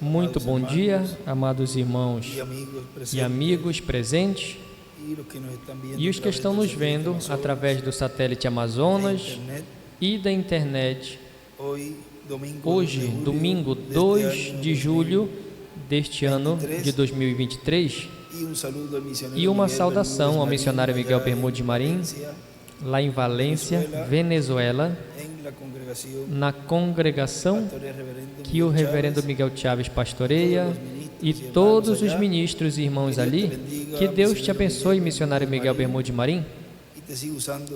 Muito bom dia, amados irmãos e amigos presentes e os que estão nos vendo através do satélite Amazonas e da internet. Hoje, domingo 2 de julho deste ano de 2023, e uma saudação ao missionário Miguel Bermudes Marim, lá em Valência, Venezuela, na congregação que o reverendo Miguel Chaves pastoreia, e todos os ministros e irmãos ali. Que Deus te abençoe, missionário Miguel Bermudes Marim,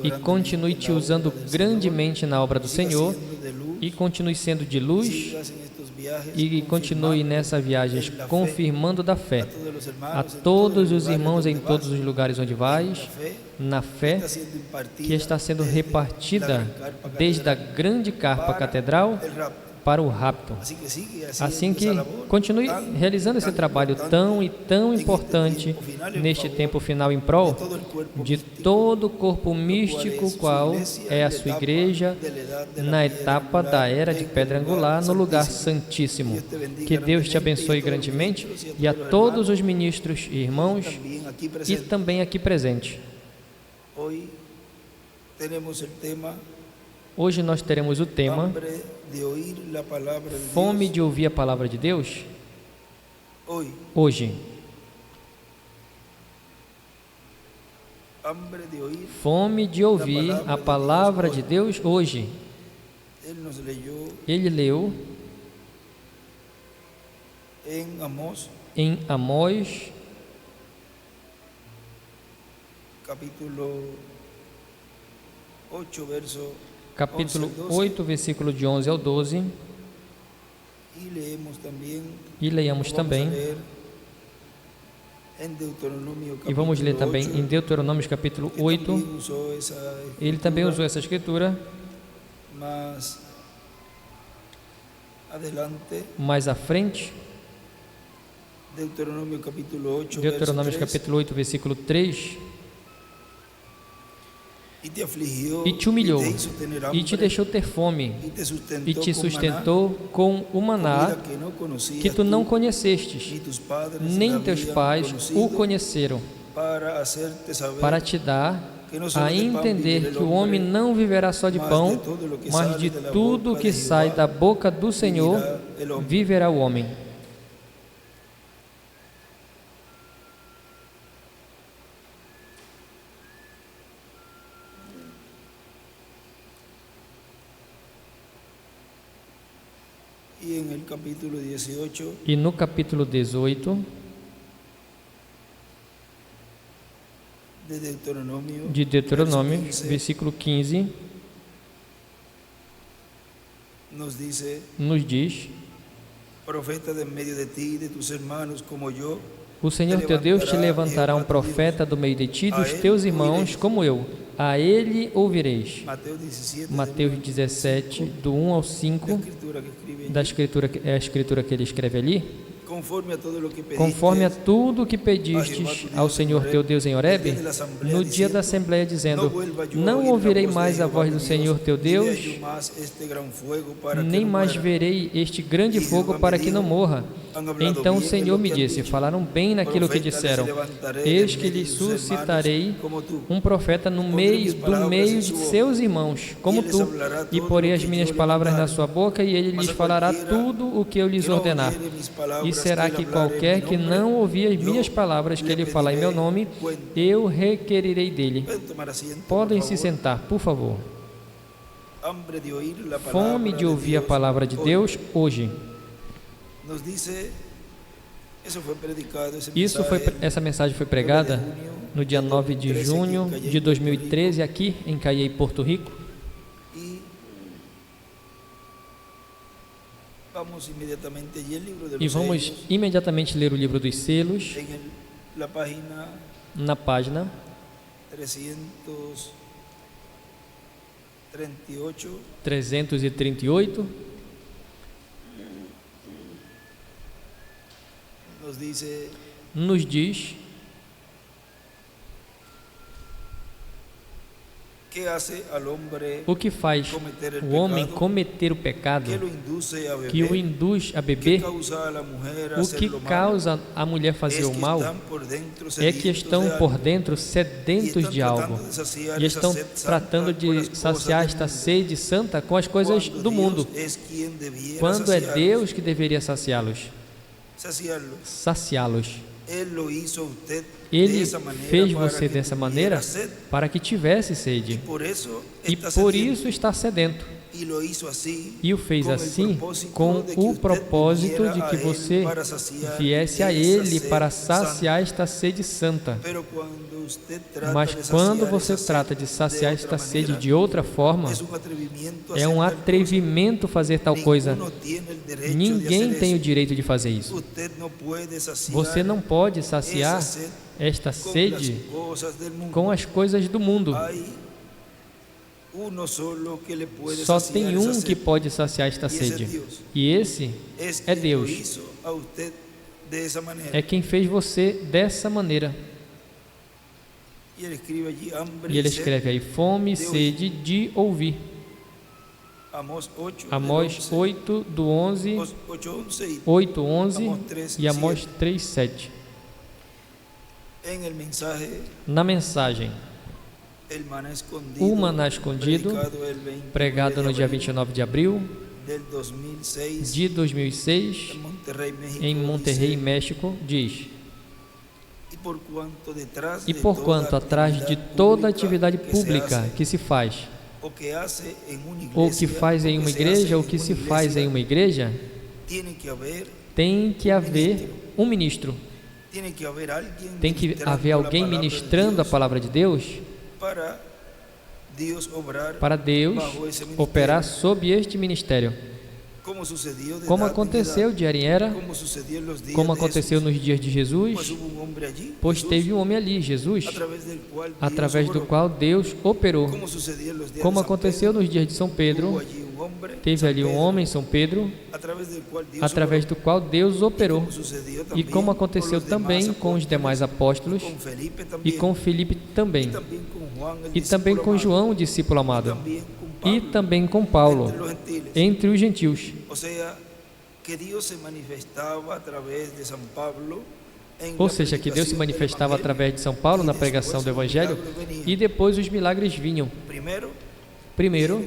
e continue te usando grandemente na obra do Senhor, e continue sendo de luz, e continue nessa viagem confirmando da fé a todos os irmãos em todos os lugares onde vais, na fé que está sendo repartida desde a grande carpa catedral para o rapto. Assim que continue realizando esse trabalho tão importante neste tempo final em prol de todo o corpo místico, qual é a sua igreja, na etapa da era de pedra angular, no lugar santíssimo. Que Deus te abençoe grandemente, e a todos os ministros e irmãos e também aqui presentes. Hoje nós teremos o tema Fome de ouvir a palavra de Deus. Hoje. Fome de ouvir a palavra de Deus hoje. Ele leu em Amós, capítulo 8, versículo de 11 ao 12. E leiamos também, e vamos ler também em Deuteronômio capítulo 8. Ele também usou essa escritura. Mais à frente, Deuteronômio capítulo 8, versículo 3. E te humilhou, e te deixou ter fome, e te sustentou com o maná que tu não conhecestes, nem teus pais o conheceram, para te dar a entender que o homem não viverá só de pão, mas de tudo que sai da boca do Senhor viverá o homem. E no capítulo 18 de Deuteronômio, versículo 15, nos diz: o Senhor teu Deus te levantará um profeta do meio de ti, dos teus irmãos, como eu. A ele ouvireis. Mateus 17, do 1 ao 5, da escritura, é a escritura que ele escreve ali. Conforme a tudo o que pedistes ao Senhor teu Deus em Horebe, no dia da Assembleia, dizendo: não ouvirei mais a voz do Senhor teu Deus, nem mais verei este grande fogo, para que não morra. Então o Senhor me disse: falaram bem naquilo que disseram. Eis que lhes suscitarei um profeta do meio de seus irmãos, como tu, e porei as minhas palavras na sua boca, e ele lhes falará tudo o que eu lhes ordenar. E será que qualquer que não ouvir as minhas palavras que ele falar em meu nome, eu requerirei dele. Podem se sentar, por favor. Fome de ouvir a palavra de Deus hoje. Essa mensagem foi pregada no dia 9 de junho de 2013, aqui em Caiei, Porto Rico. E vamos imediatamente ler o livro dos selos, na página 338. Nos diz O que faz o homem cometer o pecado, que o induz a beber, o que causa a mulher fazer o mal, é que estão por dentro sedentos de algo e estão tratando de saciar esta sede santa com as coisas do mundo, quando é Deus que deveria saciá-los. Ele fez você dessa maneira para que tivesse sede, e por isso está sedento. E o fez assim com o propósito de que você viesse a Ele para saciar esta sede santa. Mas quando você trata de saciar esta sede de outra forma, é um atrevimento fazer tal coisa. Ninguém tem o direito de fazer isso. Você não pode saciar esta sede com as coisas do mundo. Só tem um que pode saciar esta sede, e esse é Deus. É quem fez você dessa maneira. E ele escreve aí: fome e sede de ouvir. Amós 8, do 11, 8, 11 e Amós 3, 7. Na mensagem, o maná escondido, pregado no dia 29 de abril de 2006, em Monterrey, México, diz: e porquanto atrás de toda atividade pública que se faz, ou que faz em uma igreja, ou que se faz em uma igreja, tem que haver um ministro, tem que haver alguém ministrando a palavra de Deus, para Deus operar sob este ministério, como aconteceu de Ariera, como aconteceu nos dias de Jesus, pois teve um homem ali, Jesus, através do qual Deus operou, como aconteceu nos dias de São Pedro, teve ali um homem, São Pedro, através do qual Deus operou, e como aconteceu também com os demais apóstolos, e com Filipe também, e também com João, o discípulo amado, e também com Paulo, entre os gentios. Ou seja, que Deus se manifestava através de São Paulo na pregação do Evangelho, e depois os milagres vinham. Primeiro,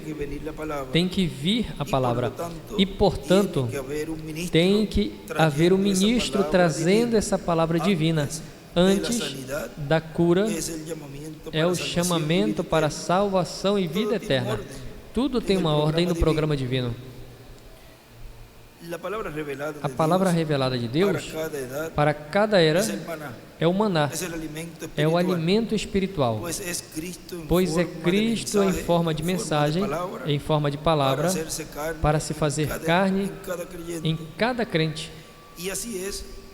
tem que vir a palavra, e portanto, tem que haver um ministro trazendo essa palavra divina. Antes da cura, é o chamamento para a salvação e vida eterna. Tudo tem uma ordem no programa divino. A palavra revelada de Deus para cada era é o maná, é o alimento espiritual, pois é Cristo em forma de mensagem, em forma de palavra, para se fazer carne em cada crente.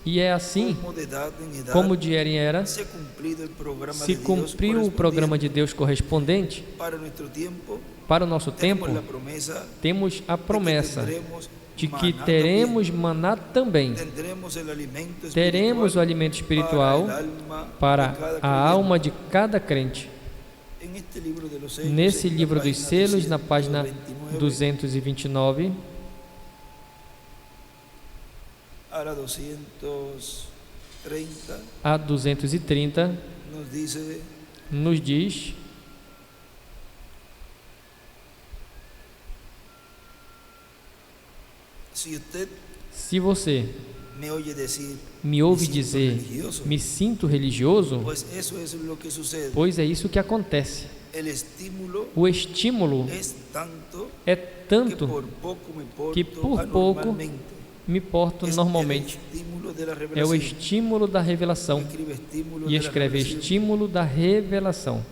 E é assim, como de era em era, se cumpriu o programa de Deus correspondente. Para o nosso tempo, temos a promessa de que teremos maná também. Teremos o alimento espiritual para a alma de cada crente. Nesse livro dos selos, na página 229, a 230, nos diz: se você me ouve dizer, me sinto religioso, pois é isso que acontece. O estímulo é tanto que por pouco me porto normalmente. É o estímulo da revelação. E escreve estímulo da revelação.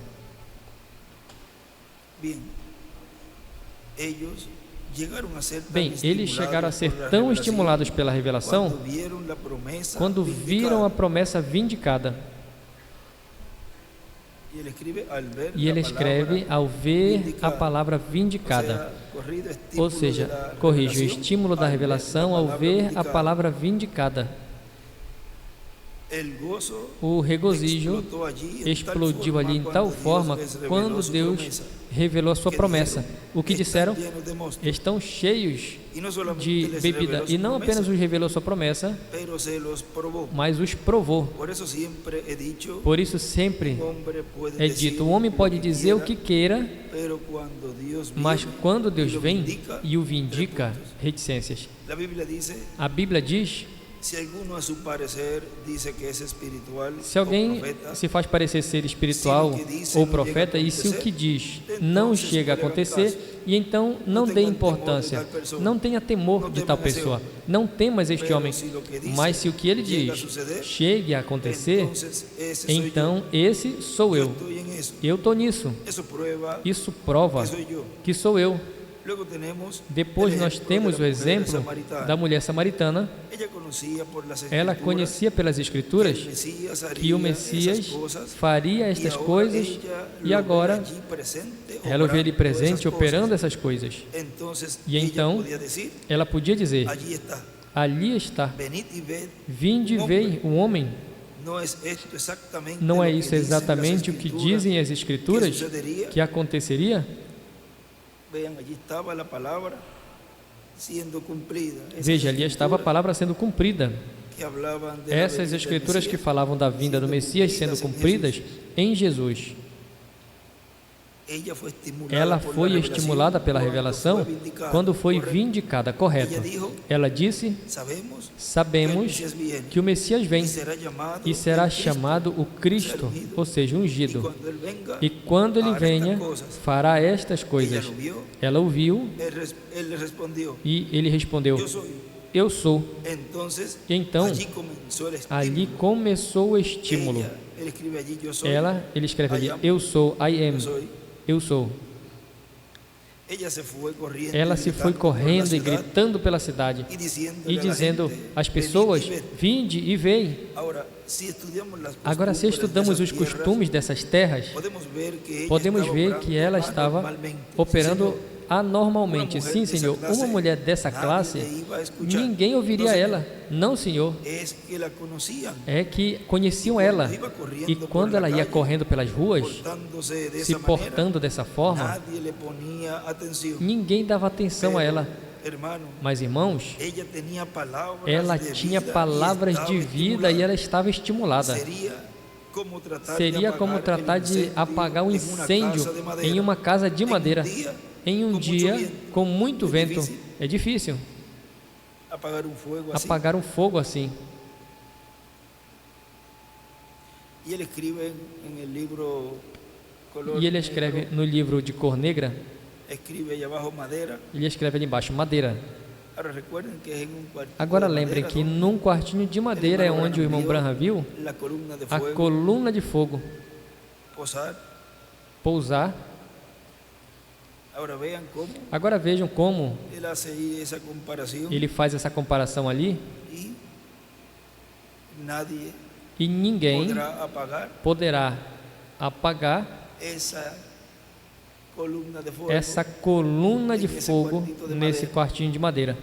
Bem, eles chegaram a ser tão estimulados pela revelação quando viram a promessa vindicada. E ele escreve ao ver a palavra vindicada. Ou seja, corrige o estímulo da revelação ao ver a palavra vindicada. O regozijo explodiu ali em tal forma quando Deus revelou a sua promessa. O que disseram? Estão cheios de bebida. E não apenas os revelou a sua promessa, mas os provou. Por isso sempre é dito, o homem pode dizer o que queira, mas quando Deus vem e o vindica, reticências. A Bíblia diz, se alguém se faz parecer ser espiritual ou profeta, e se o que diz não chega a acontecer, e então não dê importância, não tenha temor de tal pessoa, não temas este homem, mas se o que ele diz chegue a acontecer, então esse sou eu estou nisso, isso prova que sou eu. Depois nós temos o exemplo da mulher samaritana. Ela conhecia pelas Escrituras que o Messias faria estas coisas e agora ela o vê ali presente operando essas coisas. E então ela podia dizer, ali está, vinde e vei o homem. Não é isso exatamente o que dizem as Escrituras que aconteceria? Veja, ali estava a palavra sendo cumprida. Essas Escrituras que falavam da vinda do Messias sendo cumpridas em Jesus. Ela foi estimulada pela revelação quando foi vindicada, correto. Ela disse, sabemos que o Messias vem e será chamado o Cristo, ou seja, ungido. E quando ele venha, fará estas coisas. Ela ouviu e ele respondeu, eu sou. Então, ali começou o estímulo. Ele escreve ali, eu sou, I am. Eu sou. Ela se foi correndo e gritando pela cidade e dizendo às pessoas, vinde e vei. Agora, se estudamos os costumes dessas terras, podemos ver que ela estava operando anormalmente. Sim, Senhor, uma mulher dessa classe, ninguém ouviria ela. Não, Senhor. É que conheciam ela. E quando ela ia correndo pelas ruas, se portando dessa forma, ninguém dava atenção a ela. Mas, irmãos, ela tinha palavras de vida e ela estava estimulada. Seria como tratar de apagar um incêndio em uma casa de madeira. Em um dia com muito vento, é difícil apagar um fogo assim. E ele escreve no livro de cor negra, ele escreve ali embaixo, madeira. Agora lembrem que num quartinho de madeira é onde o irmão Branham viu a coluna de fogo pousar. Agora vejam como ele faz essa comparação ali, e ninguém poderá apagar essa coluna de fogo nesse quartinho de madeira,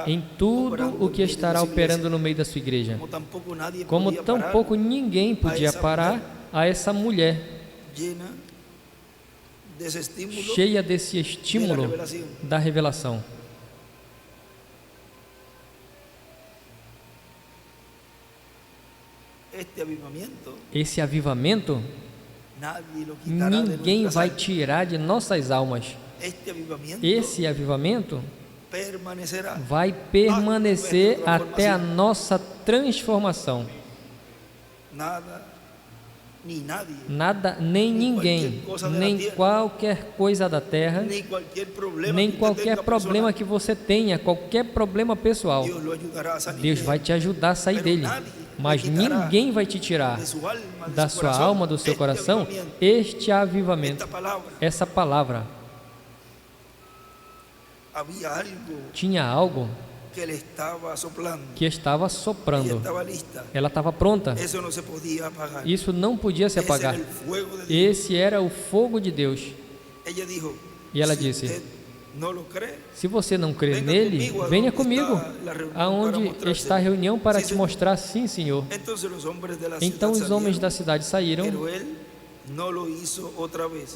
em tudo o que estará operando no meio da sua igreja, como tampouco ninguém podia parar a essa mulher cheia desse estímulo da revelação. Esse avivamento, ninguém vai tirar de nossas almas. Esse avivamento vai permanecer até a nossa transformação. Nada, nem ninguém, nem qualquer coisa da terra, nem qualquer problema que você tenha, qualquer problema pessoal, Deus vai te ajudar a sair dele, mas ninguém vai te tirar da sua alma, do seu coração, este avivamento, essa palavra. Tinha algo que estava soprando. Ela estava pronta. Isso não podia se apagar. Esse era o fogo de Deus. E ela disse, Se você não crê nele, venha comigo, aonde está a reunião para te mostrar. Sim, Senhor. Então os homens da cidade saíram,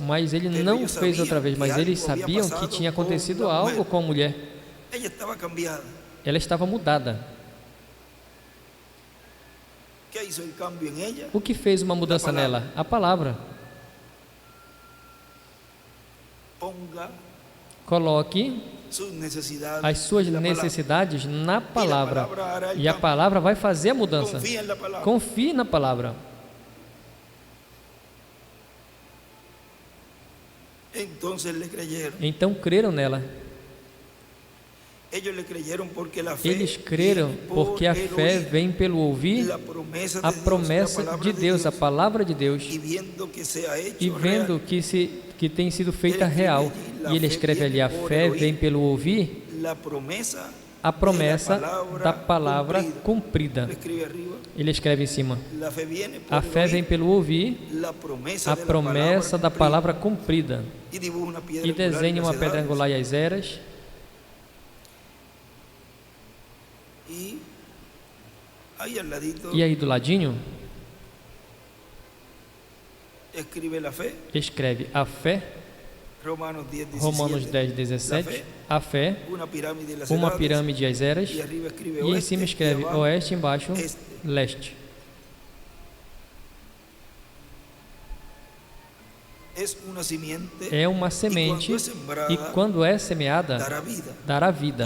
mas ele não fez outra vez. Mas eles sabiam que tinha acontecido algo com a mulher. Ela estava mudada. O que fez uma mudança nela? A palavra. Coloque as suas necessidades na palavra, e a palavra vai fazer a mudança. Confie na palavra. Então creram nela. Eles creram porque a fé vem pelo ouvir a promessa de Deus, a palavra de Deus, e vendo que tem sido feita real. E ele escreve ali: a fé vem pelo ouvir a promessa da palavra cumprida. Ele escreve em cima: a fé vem pelo ouvir a promessa da palavra cumprida. E desenha uma pedra angular e as eras. E aí do ladinho escreve a fé. Romanos 10, 17. A fé, uma pirâmide às eras, e em cima escreve oeste, embaixo leste. É uma semente, e quando é semeada, dará vida.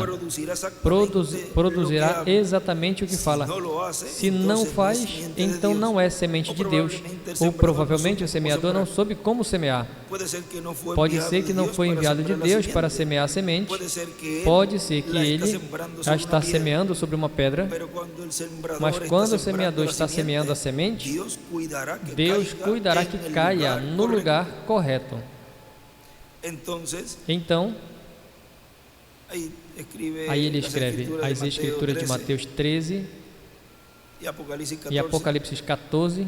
Produzirá exatamente o que fala. Se não faz, então não é semente de Deus. Ou provavelmente o semeador não soube como semear. Pode ser que não foi enviado de Deus para semear a semente. Pode ser que ele já está semeando sobre uma pedra. Mas quando o semeador está semeando a semente, Deus cuidará que caia no lugar correto. Então, aí ele escreve as escrituras de Mateus 13 e Apocalipse 14.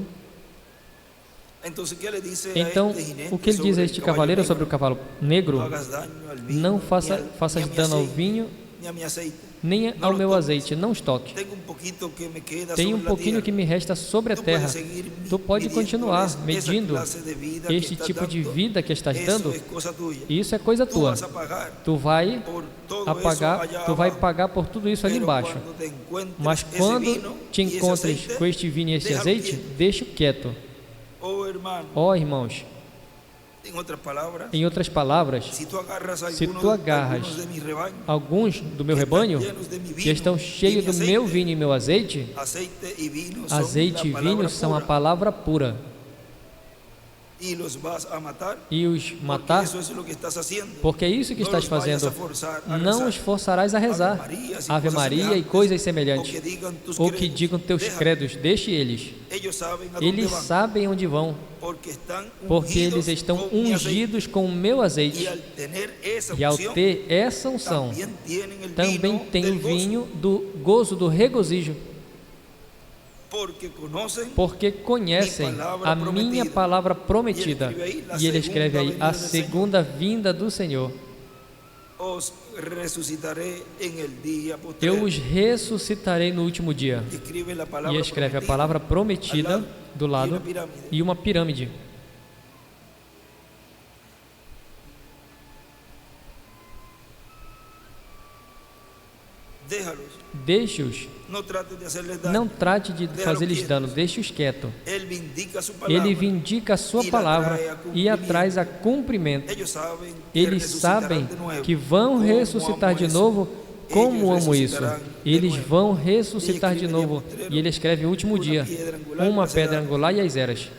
Então, o que ele diz a este cavaleiro sobre o cavalo negro? Não faças dano ao vinho, nem ao meu azeite, não estoque. Tem um pouquinho que me resta sobre a terra. Tu pode continuar medindo este tipo de vida que estás dando. Isso é coisa tua. Tu vai pagar por tudo isso ali embaixo. Mas quando te encontres com este vinho e este azeite, deixa quieto. Ó irmãos, em outras palavras, se tu agarras alguns do meu rebanho que estão cheios do meu vinho e meu azeite, azeite e vinho são a palavra pura, e os matar, porque é isso que estás fazendo. Não os forçarás a rezar Ave Maria e coisas semelhantes, ou que digam teus credos. Deixe eles. Eles sabem onde vão, porque eles estão ungidos com o meu azeite, e ao ter essa unção, também tem o vinho do gozo, do regozijo, porque conhecem a minha palavra prometida. E ele escreve aí: a segunda vinda do Senhor. Eu os ressuscitarei no último dia. E escreve a palavra prometida do lado e uma pirâmide. Deixe-os. Não trate de fazer-lhes dano, deixe-os quietos. Ele vindica a sua palavra e a traz a cumprimento. Eles sabem que vão ressuscitar de novo. Como amo isso! Eles vão ressuscitar de novo. E ele escreve o último dia, uma pedra angular e as eras.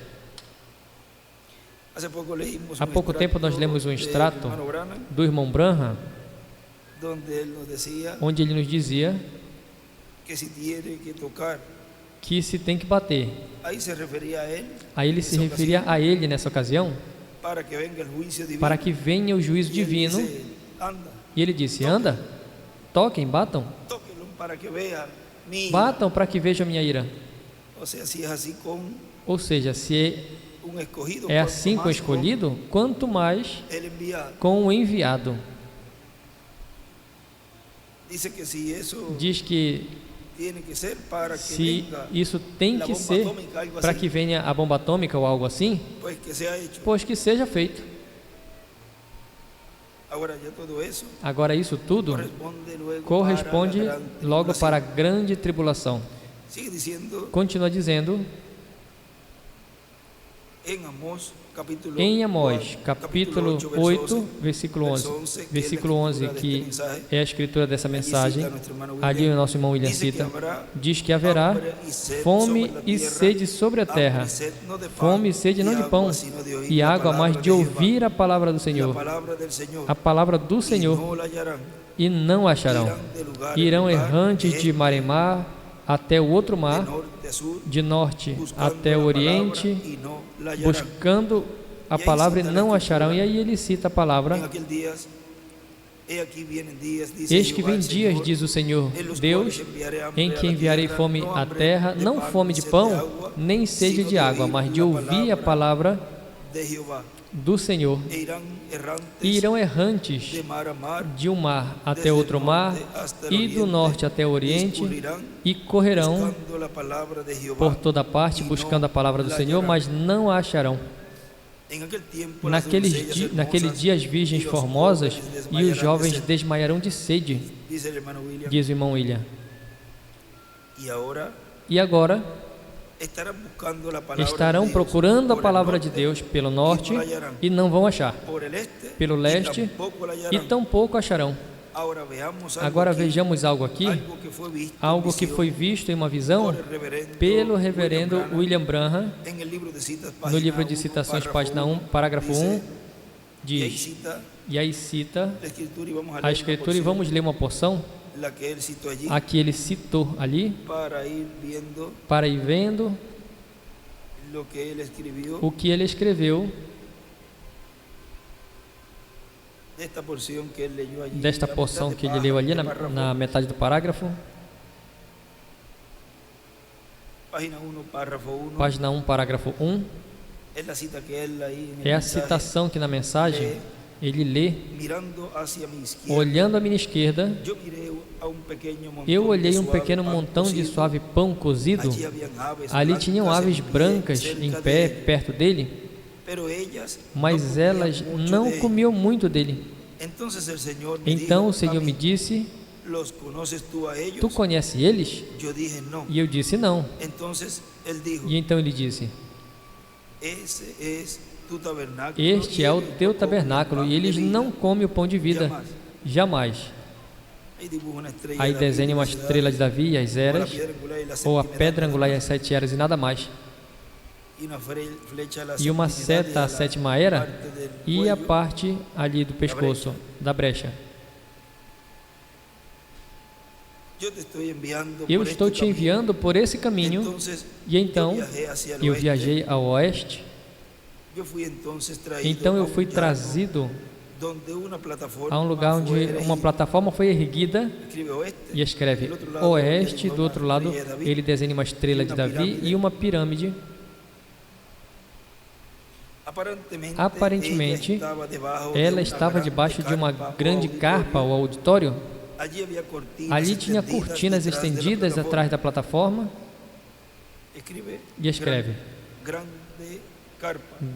Há pouco tempo nós lemos um extrato do irmão Branham, onde ele nos dizia que se tem que bater. Aí ele se referia a ele nessa ocasião, para que venha o juízo divino. E ele disse: anda, toquem, batam. Batam para que vejam a minha ira. Ou seja, se é assim com o escolhido, quanto mais com o enviado. diz que se isso tem que ser para que venha a bomba atômica ou algo assim, pois que seja feito. Agora isso tudo corresponde logo para a grande tribulação. Continua dizendo em Amós, capítulo 8, versículo 11, que é a escritura dessa mensagem, ali o nosso irmão William cita, diz que haverá fome e sede sobre a terra, fome e sede não de pão, e água, mas de ouvir a palavra do Senhor, a palavra do Senhor, e não acharão. Irão errantes de mar em mar, até o outro mar, de norte até o oriente, buscando a palavra e não acharão. E aí ele cita a palavra: eis que vem dias, diz o Senhor Deus, em que enviarei fome à terra, não fome de pão, nem sede de água, mas de ouvir a palavra do Senhor. E irão errantes de um mar até outro mar, e do norte até o oriente, e correrão por toda parte buscando a palavra do Senhor, mas não a acharão. Naqueles dias virgens formosas, e os jovens desmaiarão de sede, diz o irmão William. E agora estarão procurando a palavra de Deus pelo norte e não vão achar, pelo leste e tampouco acharão. Agora vejamos algo aqui, algo que foi visto em uma visão pelo reverendo William Branham, no livro de citações, página 1, parágrafo 1, diz, e aí cita a escritura, e vamos ler uma porção, a que ele citou ali, para ir vendo o que ele escreveu desta porção que ele leu ali na metade do parágrafo. Página 1, parágrafo 1. É a citação que na mensagem ele lê: olhando à minha esquerda, eu olhei um pequeno montão de suave pão cozido. Ali tinham aves brancas em pé perto dele, mas elas não comiam muito dele. Então o Senhor me disse: tu conheces eles? E eu disse: não. E então ele disse: este é o teu tabernáculo, e eles não comem o pão de vida, jamais. Aí desenha uma estrela de Davi e as eras, ou a pedra angular e as 7 eras, e nada mais. E uma seta à 7ª era, e a parte ali do pescoço, da brecha. Eu estou te enviando por esse caminho. E então eu viajei ao oeste. Então eu fui trazido a um lugar onde uma plataforma foi erguida, e escreve oeste. Do outro lado ele desenha uma estrela de Davi e uma pirâmide. Aparentemente ela estava debaixo de uma grande carpa ou auditório. Ali tinha cortinas estendidas atrás da plataforma, e escreve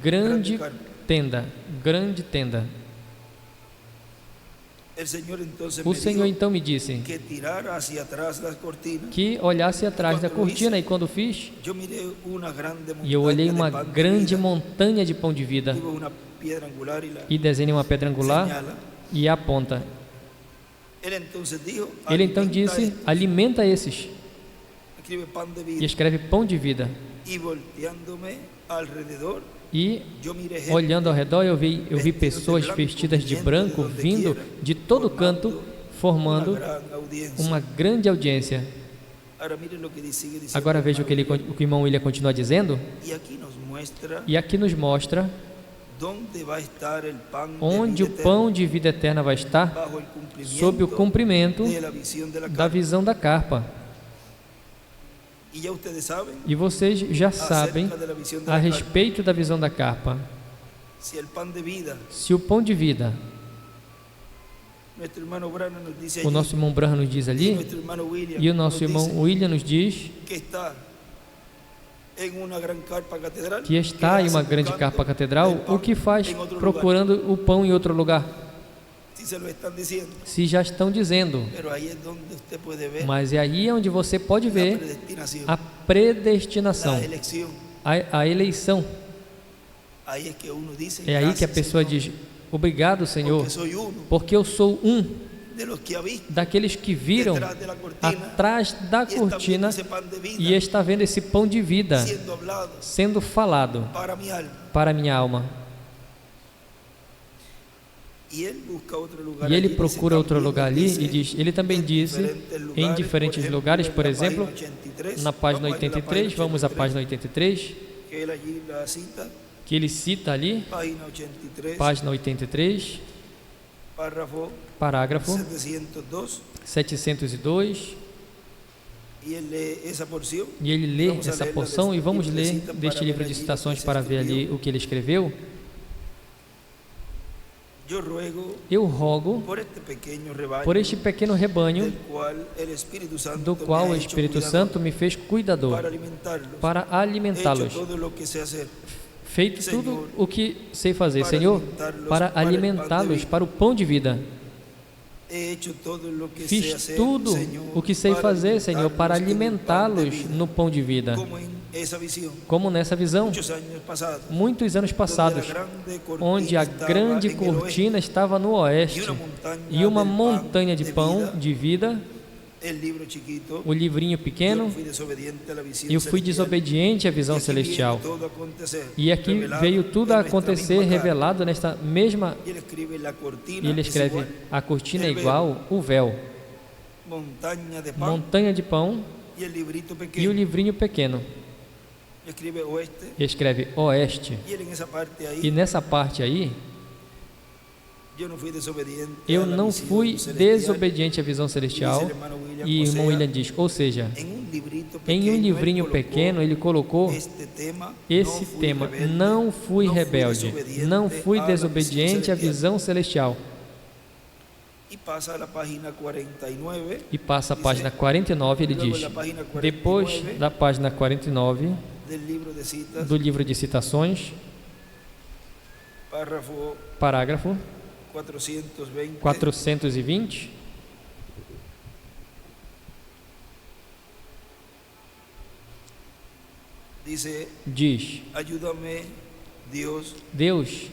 grande tenda, grande tenda. O Senhor então me disse que olhasse atrás da cortina, e quando fiz, e eu olhei uma grande montanha de pão de vida, e desenhei uma pedra angular e a ponta. Ele então disse: alimenta esses, e escreve pão de vida. E olhando ao redor, eu vi pessoas vestidas de branco vindo de todo canto, formando uma grande audiência. Agora veja o que o irmão William continua dizendo. E aqui nos mostra onde o pão de vida eterna vai estar, sob o cumprimento da visão da carpa. E vocês já sabem a respeito da visão da carpa. Se o pão de vida O nosso irmão Branham nos diz ali, e o nosso irmão William nos diz que está em uma grande carpa catedral, o que faz procurando o pão em outro lugar? Se já estão dizendo, mas é aí onde você pode ver a predestinação, a eleição. É aí que a pessoa diz: obrigado, Senhor, porque eu sou um daqueles que viram atrás da cortina e está vendo esse pão de vida sendo falado para a minha alma. E ele procura outro lugar ali e diz, ele também disse em diferentes lugares, por exemplo, na página 83, vamos à página 83, que ele cita ali, página 83, parágrafo 702, e ele lê essa porção, e vamos ler deste livro de citações para ver ali o que ele escreveu. Eu rogo por este pequeno rebanho, do qual o Espírito Santo me fez cuidador, para alimentá-los. Feito tudo o que sei fazer, Senhor, para alimentá-los para o pão de vida. Fiz tudo o que sei fazer, Senhor, para alimentá-los no pão de vida. Como nessa visão, muitos anos passados, onde a grande cortina estava no oeste e uma montanha de pão de vida, o livrinho pequeno, eu fui desobediente à visão celestial. E aqui veio tudo a acontecer revelado nesta mesma. E ele escreve: a cortina é igual o véu, montanha de pão e o livrinho pequeno. Escreve oeste. E nessa parte aí, eu não fui desobediente à visão celestial. E o irmão William diz, ou seja, em um livrinho pequeno ele colocou esse tema: não fui rebelde, não fui desobediente à visão celestial. E passa a página 49, ele diz, depois da página 49 do livro de citações, parágrafo 420, diz: Deus,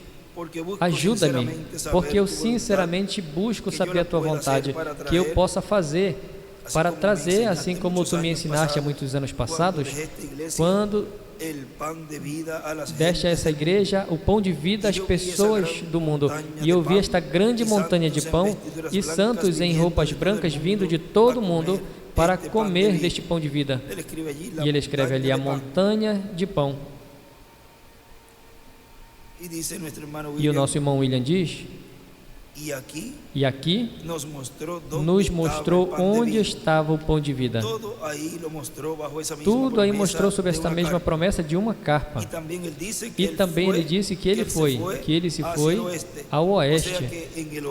ajuda-me, porque eu sinceramente busco saber a Tua vontade, que eu possa fazer para trazer, assim como Tu me ensinaste há muitos anos passados, quando deste a essa igreja o pão de vida às pessoas do mundo. E eu vi esta grande montanha de pão e santos em roupas brancas vindo de todo o mundo para comer deste pão de vida. E ele escreve ali: a montanha de pão. E o nosso irmão William diz, e aqui nos mostrou onde estava o pão de vida. Tudo aí mostrou sobre esta mesma promessa de uma carpa. E também ele disse que ele se foi ao oeste,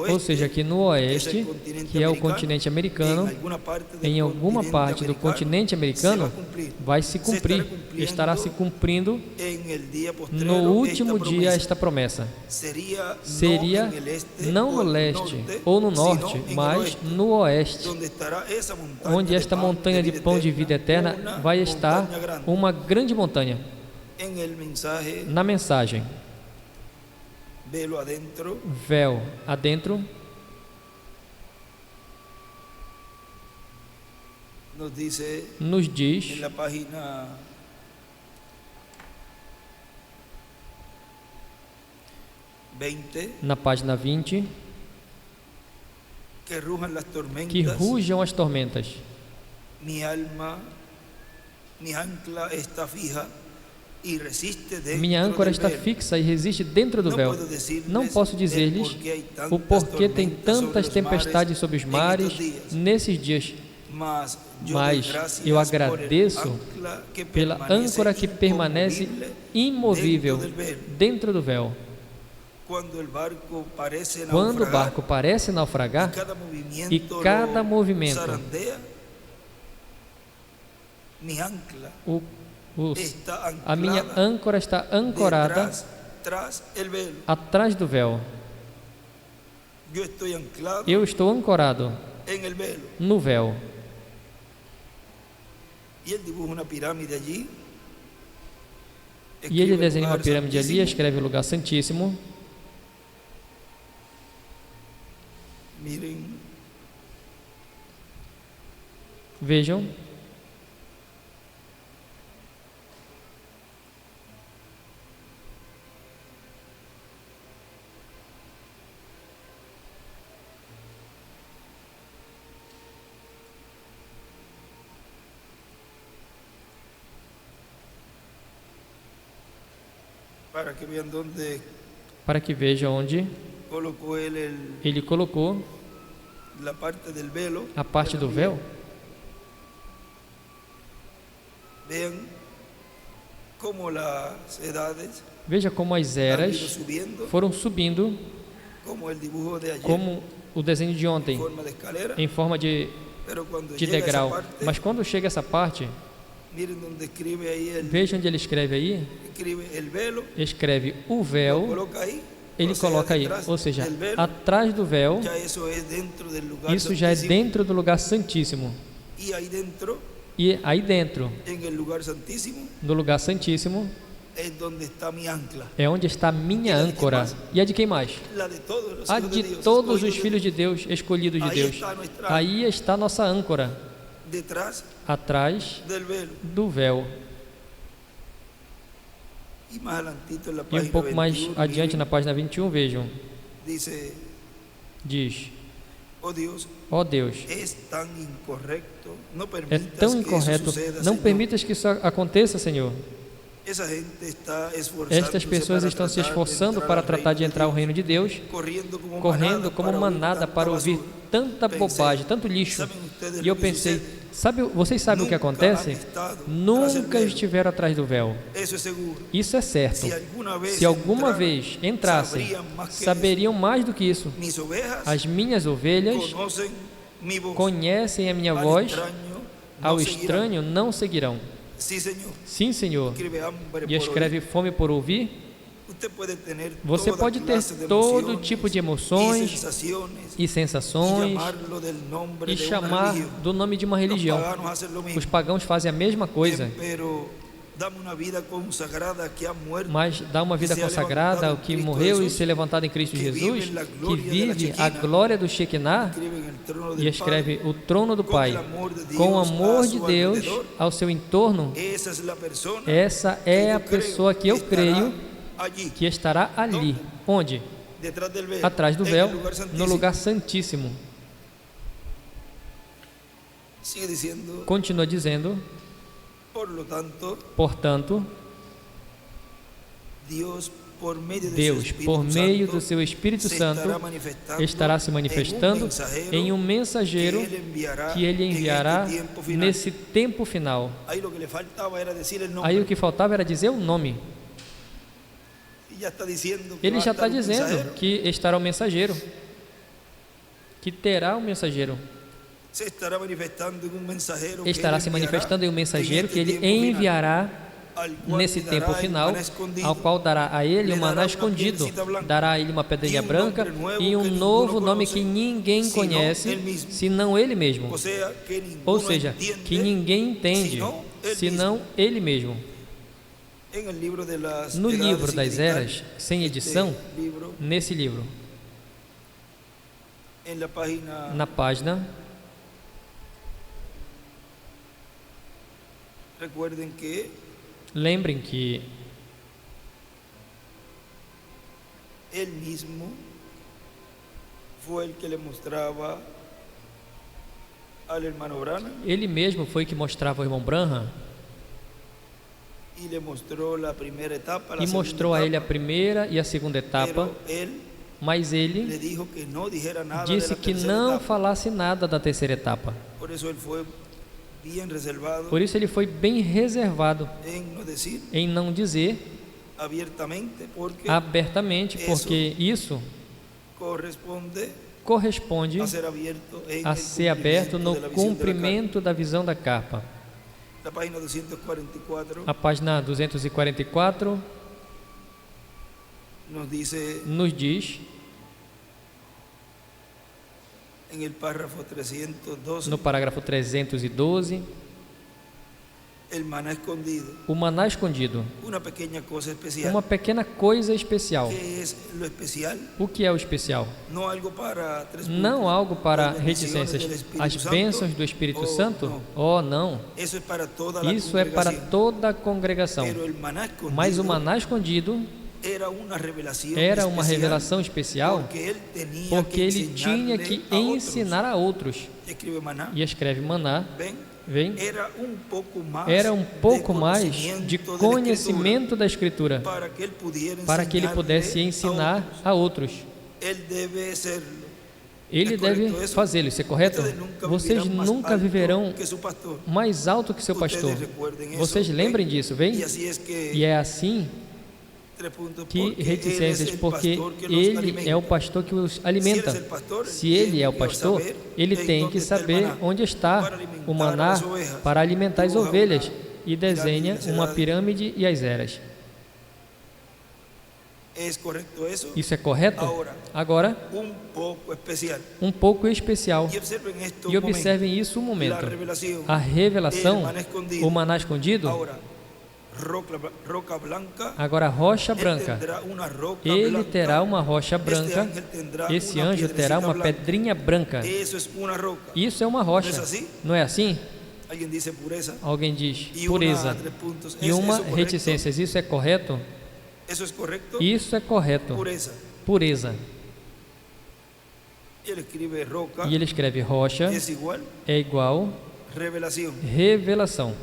ou seja, que no oeste, que é o continente americano, em alguma parte do continente americano, vai se cumprir, estará se cumprindo no último dia esta promessa. Seria não no leste ou no norte, mas no oeste, onde esta montanha de pão de vida eterna vai estar, uma grande montanha. Na mensagem, véu adentro, nos diz, na página 20, que rujam as tormentas. Minha âncora está fixa e resiste dentro do véu. Não posso dizer-lhes o porquê tem tantas tempestades sobre os mares nesses dias, mas eu agradeço pela âncora que permanece imovível dentro do véu. Quando o barco parece naufragar e cada movimento, a minha âncora está ancorada atrás do véu. Eu estou ancorado no véu. E ele desenha uma pirâmide ali, escreve o lugar santíssimo. Vejam. Para que vejam onde ele colocou a parte do véu. Veja como as eras foram subindo, como o desenho de ontem, em forma de degrau. Mas quando chega essa parte, veja onde ele escreve aí. Escreve o véu, ele coloca aí, ou seja, atrás do véu. Isso já é dentro do lugar santíssimo. E aí dentro, no lugar santíssimo, é onde está minha âncora. E a de quem mais? A de todos os filhos de Deus, escolhidos de Deus. Aí está nossa âncora, atrás do véu. E um pouco mais adiante, na página 21, vejam. Diz: ó Deus, é tão incorreto, não permitas que isso aconteça, Senhor. Estas pessoas estão se esforçando para tratar de entrar ao reino de Deus, correndo como manada para ouvir tanta bobagem, tanto lixo. E eu pensei, vocês sabem o que acontece? Nunca estiveram atrás do véu. Isso é certo. Se alguma vez entrassem, saberiam mais do que isso. As minhas ovelhas conhecem a minha voz, ao estranho não seguirão. Sim, Senhor. E escreve fome por ouvir. Você pode ter todo tipo de emoções e sensações e chamar do nome de uma religião. Os pagãos fazem a mesma coisa. Mas dá uma vida consagrada ao que morreu e se levantado em Cristo Jesus, que vive a glória do Shekinah, e escreve o trono do Pai, com o amor de Deus ao seu entorno. Essa é a pessoa que eu creio que estará ali. Onde? Atrás do véu, no lugar santíssimo. Continua dizendo: portanto, Deus, por meio do seu Espírito Santo, estará se manifestando em um mensageiro que ele enviará nesse tempo final. Aí o que faltava era dizer o nome. Ele já está dizendo que estará o mensageiro, que terá um mensageiro. Estará se manifestando em um mensageiro que ele enviará nesse tempo final, ao qual dará a ele um maná escondido, dará a ele uma pedrinha branca e um novo nome que ninguém conhece, senão ele mesmo. Ou seja, que ninguém entende, senão ele mesmo. No livro das eras, sem edição, nesse livro, na página, lembrem que ele mesmo foi o que lhe mostrava ao irmão Branham. Ele mesmo foi que mostrava ao irmão Branham. E mostrou a ele a primeira e a segunda etapa. Mas ele disse que não falasse nada da terceira etapa. Por isso ele foi bem reservado em não dizer abertamente, porque isso corresponde a ser aberto no cumprimento da visão da carpa. A página 244 nos diz, no parágrafo 312, o maná escondido, uma pequena coisa especial. O que é o especial? Não algo para reticências. As bênçãos do Espírito Santo? Oh, não. Isso é para toda a congregação. Mas o maná escondido era uma revelação especial, porque ele tinha que ensinar a outros. E escreve maná. Vem? Era um pouco mais de conhecimento da Escritura, para que ele pudesse ensinar a outros. Ele deve fazê-lo, isso é correto? Vocês nunca viverão mais alto que seu pastor. Vocês lembrem disso, vem? E é assim que reticências, porque ele é o pastor que os alimenta. Se ele é o pastor, ele tem que saber onde está o maná para alimentar as ovelhas, e desenha uma pirâmide e as eras. Isso é correto? Agora, um pouco especial. E observem isso um momento. A revelação, o maná escondido. Agora, a rocha branca. Ele terá uma rocha branca. Esse anjo terá uma pedrinha branca. Isso é uma rocha. Não é assim? Alguém diz pureza. E uma reticências. Isso é correto? Isso é correto. Pureza. E ele escreve rocha é igual revelação.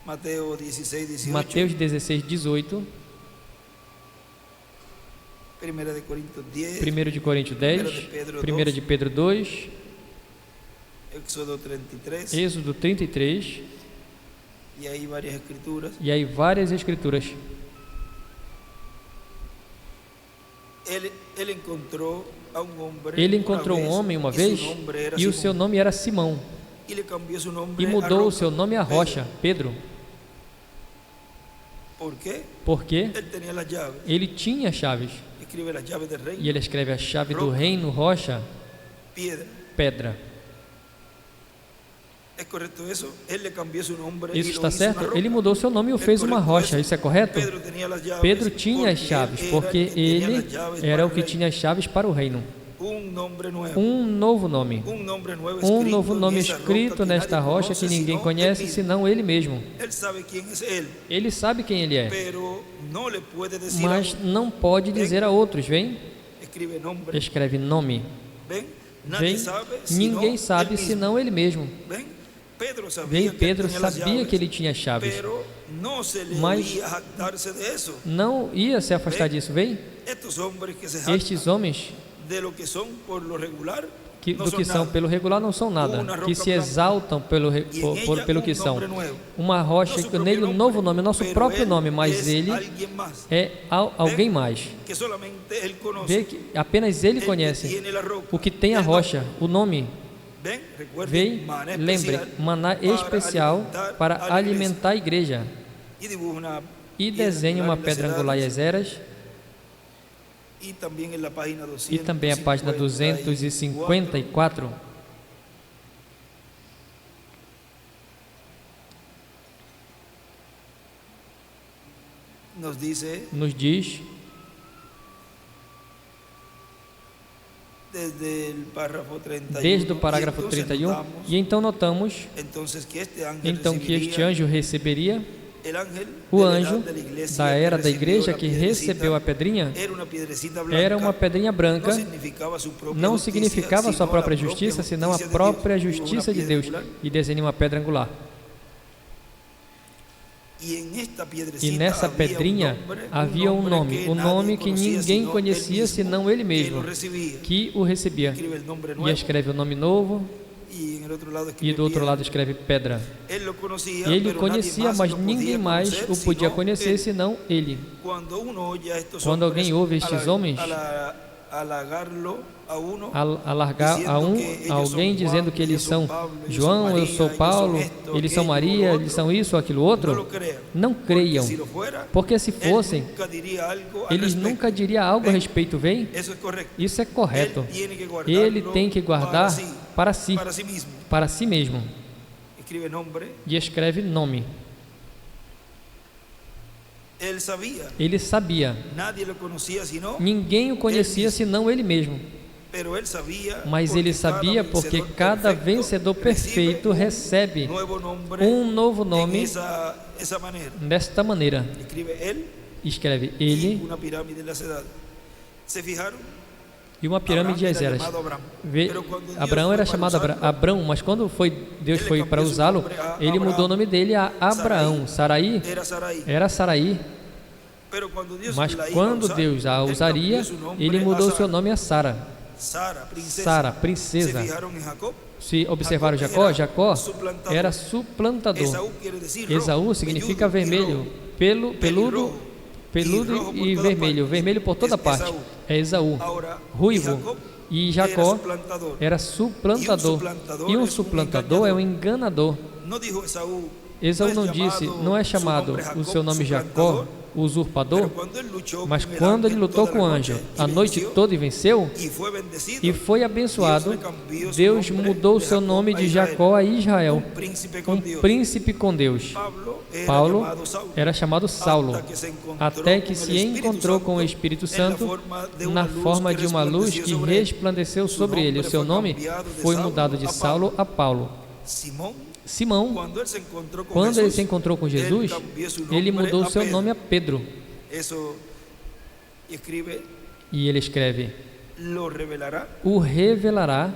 Mateus 16, 18. 1 de Coríntios 10. 1 de Pedro 2. Êxodo 33. E aí várias escrituras. Ele encontrou um homem uma vez, e o seu nome era Simão. E mudou o seu nome a rocha, Pedro. Por quê? Ele tinha chaves. E ele escreve a chave do reino, rocha, pedra. Isso está certo? Ele mudou seu nome e o fez uma rocha. Isso é correto? Pedro tinha as chaves, porque ele era o que tinha as chaves para o reino. Um novo nome. Um novo nome escrito nesta rocha que ninguém conhece senão ele mesmo. Ele sabe quem ele é, mas não pode dizer a outros. Vem? Escreve nome. Vem? Ninguém sabe senão ele mesmo. Vem? Pedro sabia que ele tinha chaves, mas não ia se afastar disso. Vem? Estes homens do que são pelo regular não são nada, que se exaltam pelo que são. Uma rocha que nele um novo nome, nosso próprio nome, mas ele é alguém mais. Vê que apenas ele conhece o que tem a rocha, o nome. Vem, lembre, maná especial para alimentar a igreja. E desenha uma pedra angular e as eras. E também a página 254. Nos diz desde o parágrafo 31, e então notamos que este anjo receberia, o anjo da era da igreja que recebeu a pedrinha, era uma pedrinha branca, não significava a sua própria justiça, senão a própria justiça de Deus, e desenha uma pedra angular. E nessa pedrinha havia um nome, o nome que ninguém conhecia senão ele mesmo, que o recebia. E escreve o nome novo, e do outro lado escreve pedra. Ele o conhecia, mas ninguém mais o podia conhecer senão ele. Quando alguém ouve estes homens alargar a alguém dizendo que eles são João, eu sou Paulo, eles são Maria, eles são isso ou aquilo outro, não creiam, porque se fossem, eles nunca diriam algo a respeito. Vem? Isso é correto. Ele tem que guardar para si mesmo, e escreve nome. Ele sabia. Ninguém o conhecia senão ele mesmo. Mas ele sabia porque cada vencedor perfeito recebe um novo nome desta maneira. Escreve ele e uma pirâmide das eras. Abraão era chamado Abrão, mas quando Deus foi para usá-lo, ele mudou o nome dele a Abraão. Sarai era Sarai. Mas quando Deus a usaria, ele mudou o seu nome a Sara. Sara, princesa. Se observaram Jacó era suplantador. Esaú significa vermelho, peludo e vermelho, vermelho por toda parte. É Esaú, ruivo. E Jacó era suplantador. E um suplantador é um enganador. Esaú não disse, não é chamado o seu nome Jacó, o usurpador, mas quando ele lutou com o anjo a noite toda e venceu, e foi abençoado, Deus mudou o seu nome de Jacó a Israel, um príncipe com Deus. Paulo era chamado Saulo, até que se encontrou com o Espírito Santo na forma de uma luz que resplandeceu sobre ele. O seu nome foi mudado de Saulo a Paulo. Simão, quando ele se encontrou com Jesus, ele mudou o seu nome a Pedro. E ele escreve, o revelará,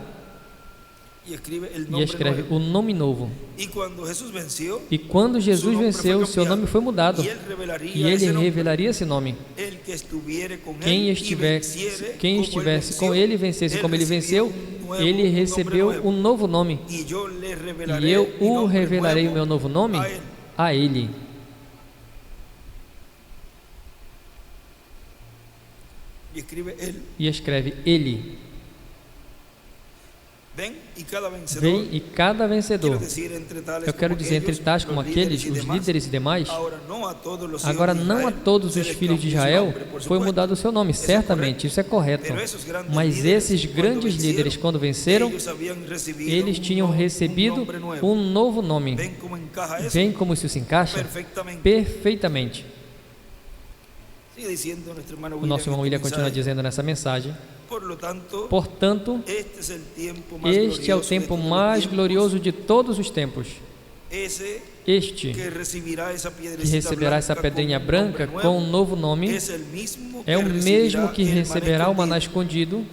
e escreve o nome novo. E quando Jesus venceu, o seu nome foi mudado, e ele revelaria esse nome. Quem estivesse com ele, vencesse como ele venceu, ele recebeu um novo nome, e eu o revelarei o meu novo nome a ele. E escreve ele. Vem e cada vencedor. Eu quero dizer, entre tais como aqueles, os líderes e demais, agora não a todos os filhos de Israel foi mudado o seu nome, certamente, isso é correto. Mas esses grandes líderes, quando venceram, eles tinham recebido um novo nome. Vem como isso se encaixa? Perfeitamente. O nosso irmão William continua dizendo nessa mensagem: portanto, este é o tempo mais glorioso de todos os tempos. Este que receberá essa pedrinha branca com um novo nome é o mesmo que receberá o maná escondido,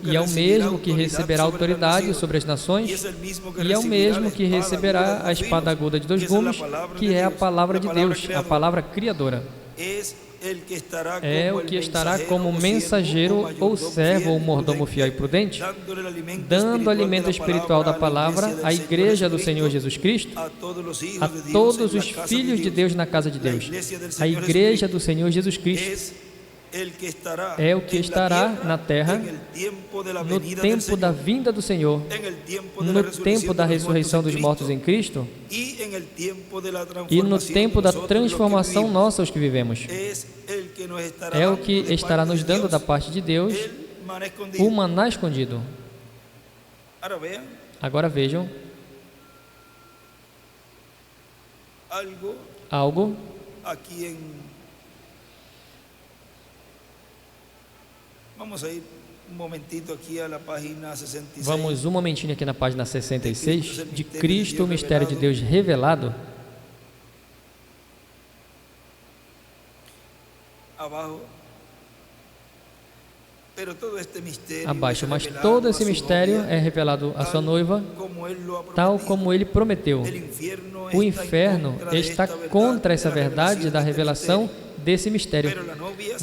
e é o mesmo que receberá autoridade sobre as nações, e é o mesmo que receberá a espada aguda de 2 gumes, que é a palavra de Deus, a palavra criadora. É o que estará como mensageiro ou servo ou mordomo fiel e prudente, dando alimento espiritual da palavra à igreja do Senhor Jesus Cristo, a todos os filhos de Deus na casa de Deus. A igreja do Senhor Jesus Cristo é o que estará na terra no tempo da vinda do Senhor, no tempo da ressurreição dos mortos em Cristo e no tempo da transformação nossa, os que vivemos. É o que estará nos dando da parte de Deus o maná escondido. Agora vejam algo Vamos um momentinho aqui na página 66, de Cristo, o mistério de Deus revelado. Abaixo, mas todo esse mistério é revelado à sua noiva, tal como ele prometeu. O inferno está contra essa verdade da revelação desse mistério.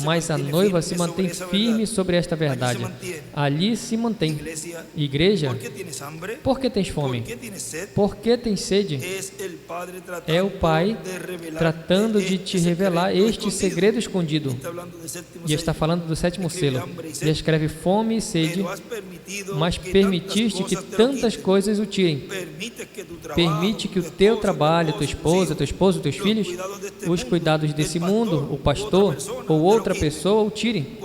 Mas a noiva se mantém firme sobre esta verdade. Ali se mantém. Igreja, por que tens fome? Por que tens sede? É o Pai tratando de te revelar este segredo escondido. E está falando do sétimo selo. Ele escreve fome e sede, mas permitiste que tantas coisas o tirem. Permite que o teu trabalho, tua esposa, teu esposo, teus filhos, os cuidados desse mundo, o pastor ou outra pessoa o tirem.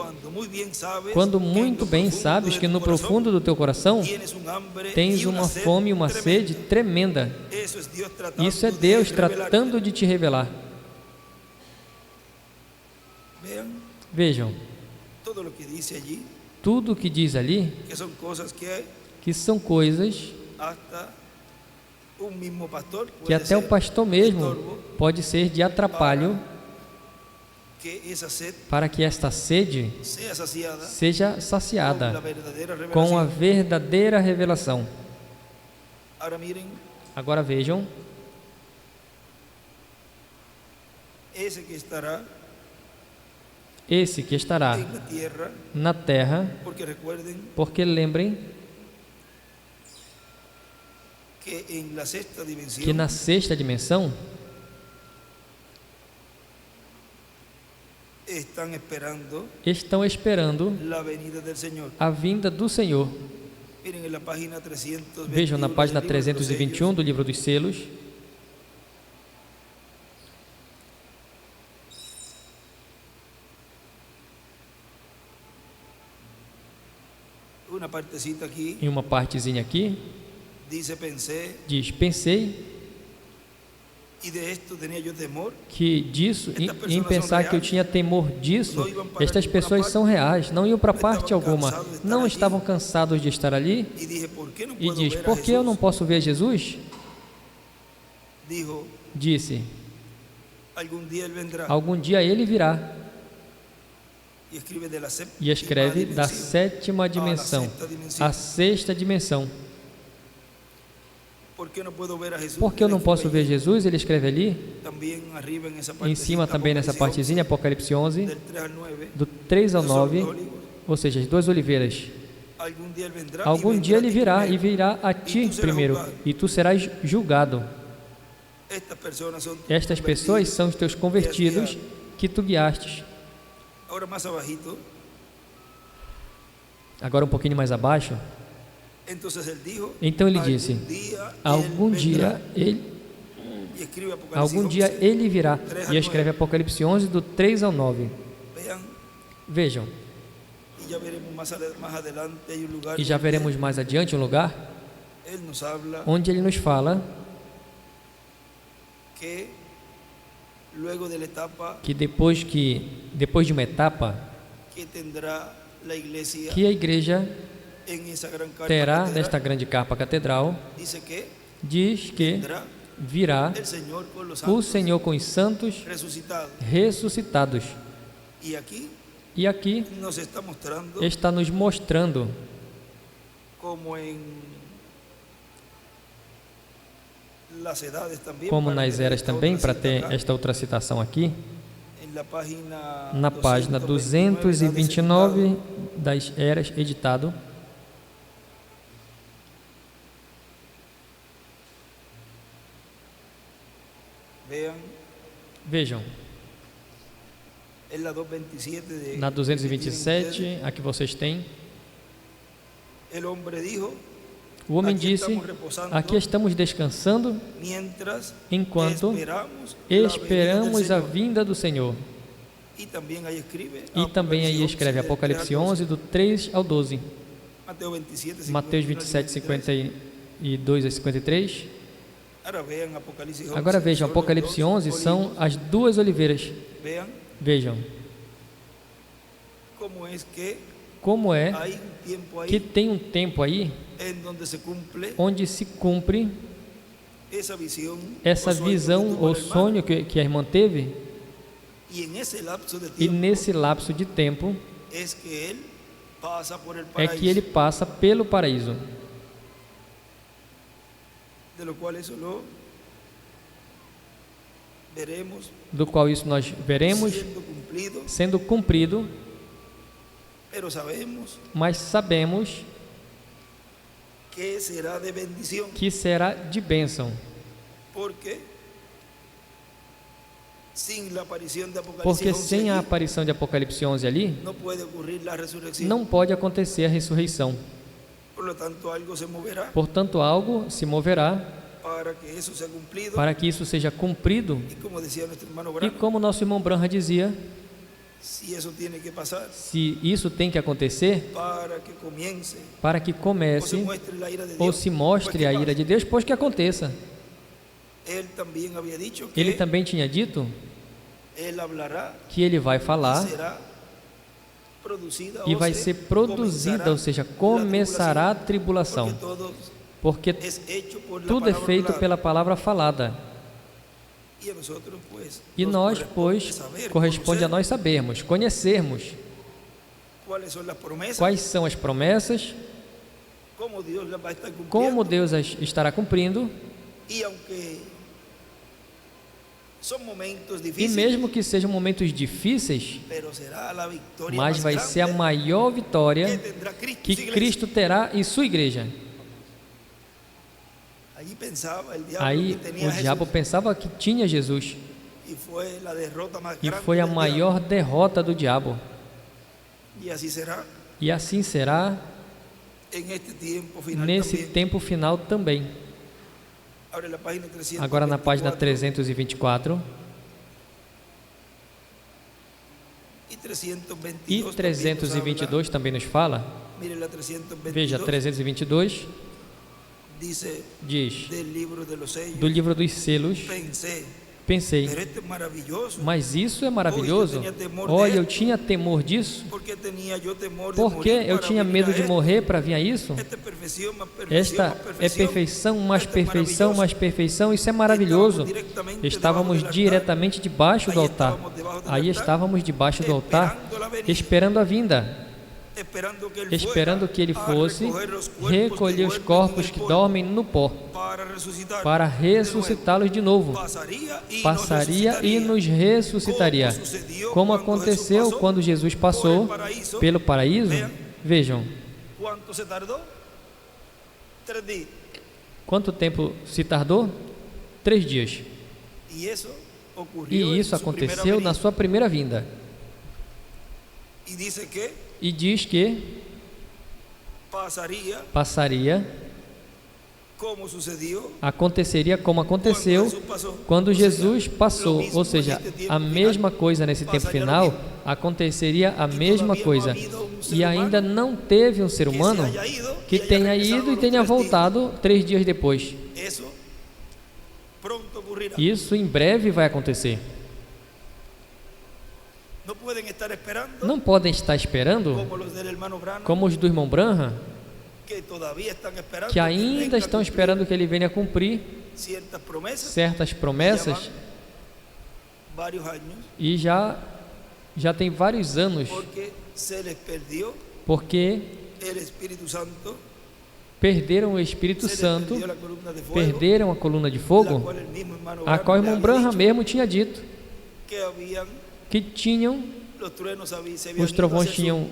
Quando muito bem sabes que no profundo do teu coração tens uma fome e uma sede tremenda. Isso é Deus tratando de te revelar. Vejam, tudo o que diz ali, que são coisas que até o pastor mesmo pode ser de atrapalho para que esta sede seja saciada com a verdadeira revelação. Agora vejam, esse que estará na terra, porque lembrem que na sexta dimensão estão esperando a vinda do Senhor. Vejam na página 321 do livro dos selos. Em uma partezinha aqui, diz: pensei que disso, em pensar que eu tinha temor disso, estas pessoas são reais, não iam para parte alguma, não estavam cansados de estar ali. E diz: por que eu não posso ver Jesus? Disse: algum dia ele virá. E escreve da sétima dimensão à sexta dimensão. Por que eu não posso ver Jesus? Ele escreve ali, em cima também nessa partezinha, Apocalipse 11, do 3 ao 9, ou seja, as duas oliveiras. Algum dia ele virá e virá a ti primeiro, e tu serás julgado. Estas pessoas são os teus convertidos que tu guiastes. Agora um pouquinho mais abaixo. Então ele disse: algum dia ele virá. E escreve Apocalipse 11, do 3 ao 9. Vejam. E já veremos mais adiante um lugar onde ele nos fala que depois de uma etapa que a igreja terá nesta grande capa catedral, diz que virá o Senhor com os santos ressuscitados. E aqui está nos mostrando, como nas eras também, para ter esta outra citação aqui, na página 229 das eras, editado. Vejam, na 227, a que vocês têm, o homem disse: aqui estamos descansando enquanto esperamos a vinda do Senhor. E também aí escreve Apocalipse 11, do 3 ao 12, Mateus 27, 52 a 53. Agora vejam, Apocalipse 11 são as duas oliveiras. Vejam como é que tem um tempo aí onde se cumpre essa visão ou sonho que a irmã teve, e nesse lapso de tempo é que ele passa pelo paraíso, do qual isso nós veremos sendo cumprido, mas sabemos que será de bênção. Porque sem a aparição de Apocalipse 11 ali, não pode acontecer a ressurreição. Portanto, algo se moverá para que isso seja cumprido. E como nosso irmão Branham dizia, se isso tem que acontecer para que comece ou se mostre a ira de Deus, pois que aconteça. Ele também tinha dito que ele vai falar e vai ser produzida, ou seja, começará a tribulação, porque tudo é feito pela palavra falada. E nós, pois, corresponde a nós sabermos, conhecermos quais são as promessas, como Deus as estará cumprindo. E mesmo que sejam momentos difíceis, mas vai ser a maior vitória que Cristo terá em sua igreja. Aí o diabo pensava que tinha Jesus, e foi a maior derrota do diabo. E assim será nesse tempo final também. Agora na página 324 e 322 também nos fala. Veja, 322 diz: do livro dos selos pensei, mas isso é maravilhoso. Olha, eu tinha temor disso. Porque eu tinha medo de morrer para vir a isso. Esta é perfeição, mais perfeição, mais perfeição. Isso é maravilhoso. Estávamos diretamente debaixo do altar. Aí estávamos debaixo do altar, esperando a vinda, esperando que ele fosse recolher os corpos que dormem no pó, para ressuscitá-los de novo. Passaria e nos ressuscitaria, como aconteceu quando Jesus passou pelo paraíso. Vejam, quanto tempo se tardou? 3 dias. E isso aconteceu na sua primeira vinda. E diz que passaria, aconteceria como aconteceu quando Jesus passou, ou seja, a mesma coisa nesse tempo final, aconteceria a mesma coisa. E ainda não teve um ser humano que tenha ido e tenha voltado 3 dias depois. Isso em breve vai acontecer. Não podem estar esperando, como os do irmão Branham, que ainda estão esperando que ele venha cumprir certas promessas, e já tem vários anos, porque perderam o Espírito Santo, perderam a coluna de fogo, a qual o irmão Branham mesmo tinha dito que os trovões tinham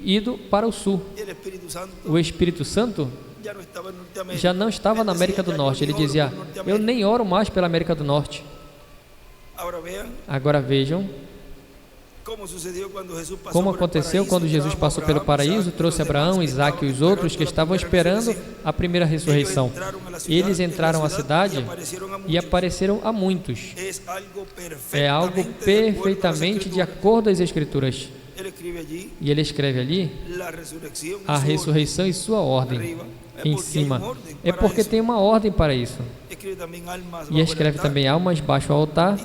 ido para o sul. O Espírito Santo já não estava na América do Norte. Ele dizia: eu nem oro mais pela América do Norte. Agora vejam como aconteceu quando Jesus passou pelo paraíso, trouxe Abraão, Isaac e os outros que estavam esperando a primeira ressurreição. Eles entraram à cidade e apareceram a muitos. É algo perfeitamente de acordo às Escrituras. E ele escreve ali a ressurreição e sua ordem em cima. É porque tem uma ordem para isso. E escreve também almas baixo ao altar.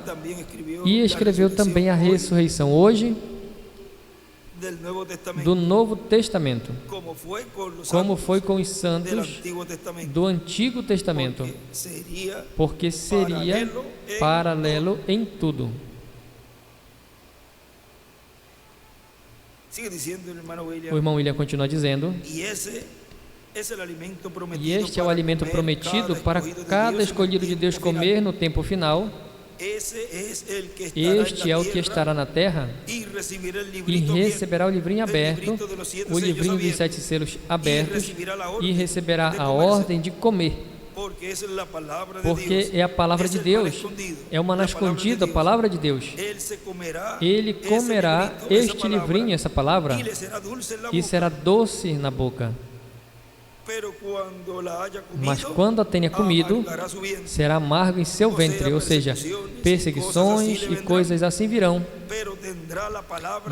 E escreveu também a ressurreição hoje do Novo Testamento, como foi com os santos do Antigo Testamento, porque seria paralelo em tudo. O irmão William continua dizendo: e este é o alimento prometido para cada escolhido de Deus comer no tempo final. Este é o que estará na terra e receberá o livrinho aberto, o livrinho dos 7 selos abertos, e receberá a ordem de comer. Porque é a palavra de Deus, é o maná escondido, a palavra de Deus. Ele comerá este livrinho, essa palavra, e será doce na boca. Mas quando a tenha comido, será amargo em seu ventre, ou seja, perseguições e coisas assim virão.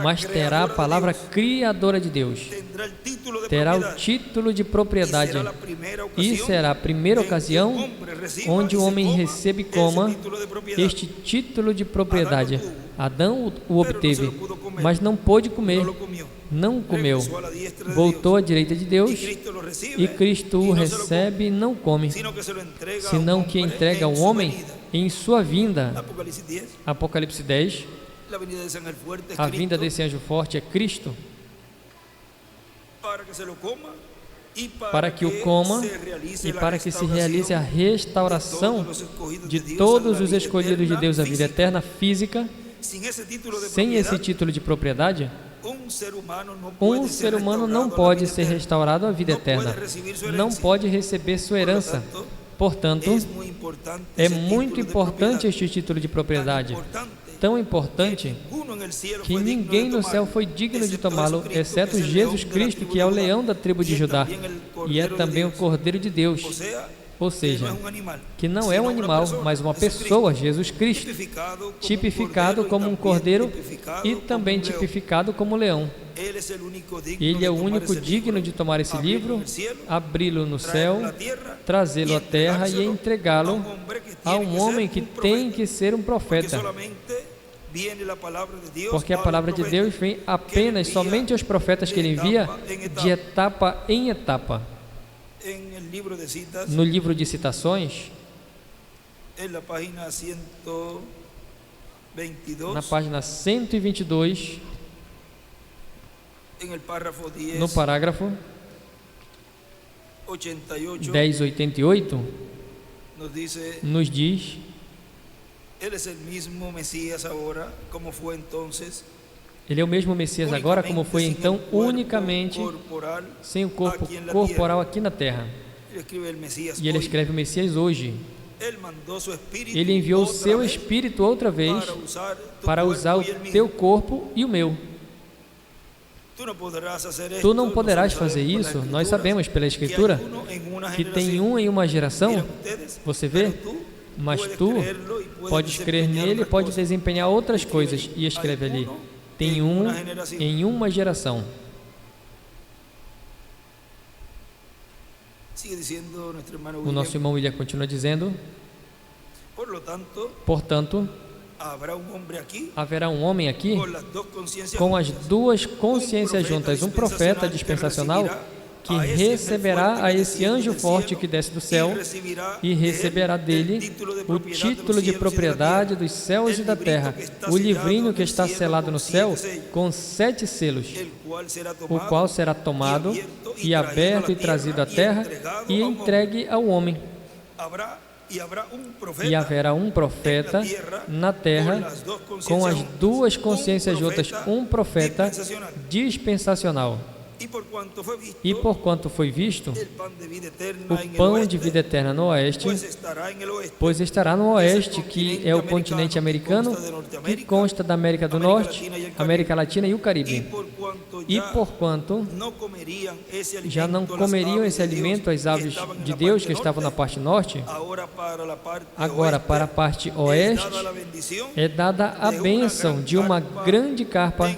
Mas terá a palavra criadora de Deus, terá o título de propriedade, e será a primeira ocasião onde o homem recebe e coma este título de propriedade. Adão o obteve, mas não pôde comer, não comeu. Voltou à direita de Deus e Cristo o recebe e não come, senão que entrega ao homem em sua vinda. Apocalipse 10. A vinda desse anjo forte é Cristo, para que o coma e para que se realize a restauração de todos os escolhidos de Deus, a vida eterna física. Sem esse título de propriedade, um ser humano não pode ser restaurado à vida eterna, não pode receber sua herança. Portanto, é muito importante este título de propriedade, tão importante que ninguém no céu foi digno de tomá-lo, exceto Jesus Cristo, que é o leão da tribo de Judá e é também o Cordeiro de Deus. Ou seja, que não é um animal, mas uma pessoa, Jesus Cristo, tipificado como um cordeiro e também tipificado como leão. Ele é o único digno de tomar esse livro, abri-lo no céu, trazê-lo à terra e entregá-lo a um homem que tem que ser um profeta. Porque a palavra de Deus vem apenas somente aos profetas que ele envia de etapa em etapa. No livro de citações, na página 122, no parágrafo 1088, nos diz: ele é o mesmo Messias agora, como foi então, unicamente sem o corpo corporal aqui na terra. E ele escreve o Messias hoje. Ele enviou o seu Espírito outra vez para usar o teu corpo e o meu. Tu não poderás fazer isso, nós sabemos pela Escritura que tem um em uma geração, você vê? Mas tu podes crer nele, pode desempenhar outras coisas, e escreve ali: tem um em uma geração. O nosso irmão William continua dizendo: portanto, haverá um homem aqui com as duas consciências juntas, um profeta dispensacional que receberá a esse anjo forte que desce do céu e receberá dele o título de propriedade dos céus e da terra, o livrinho que está selado no céu com 7 selos, o qual será tomado e aberto e trazido à terra e entregue ao homem. E haverá um profeta na terra com as duas consciências juntas, um profeta dispensacional. E por quanto foi visto o pão de vida eterna no oeste, pois estará no oeste, que é o continente americano, que consta da América do Norte, América Latina e o Caribe. E por quanto já não comeriam esse alimento as aves de Deus que estavam na parte norte, agora para a parte oeste é dada a bênção de uma grande carpa,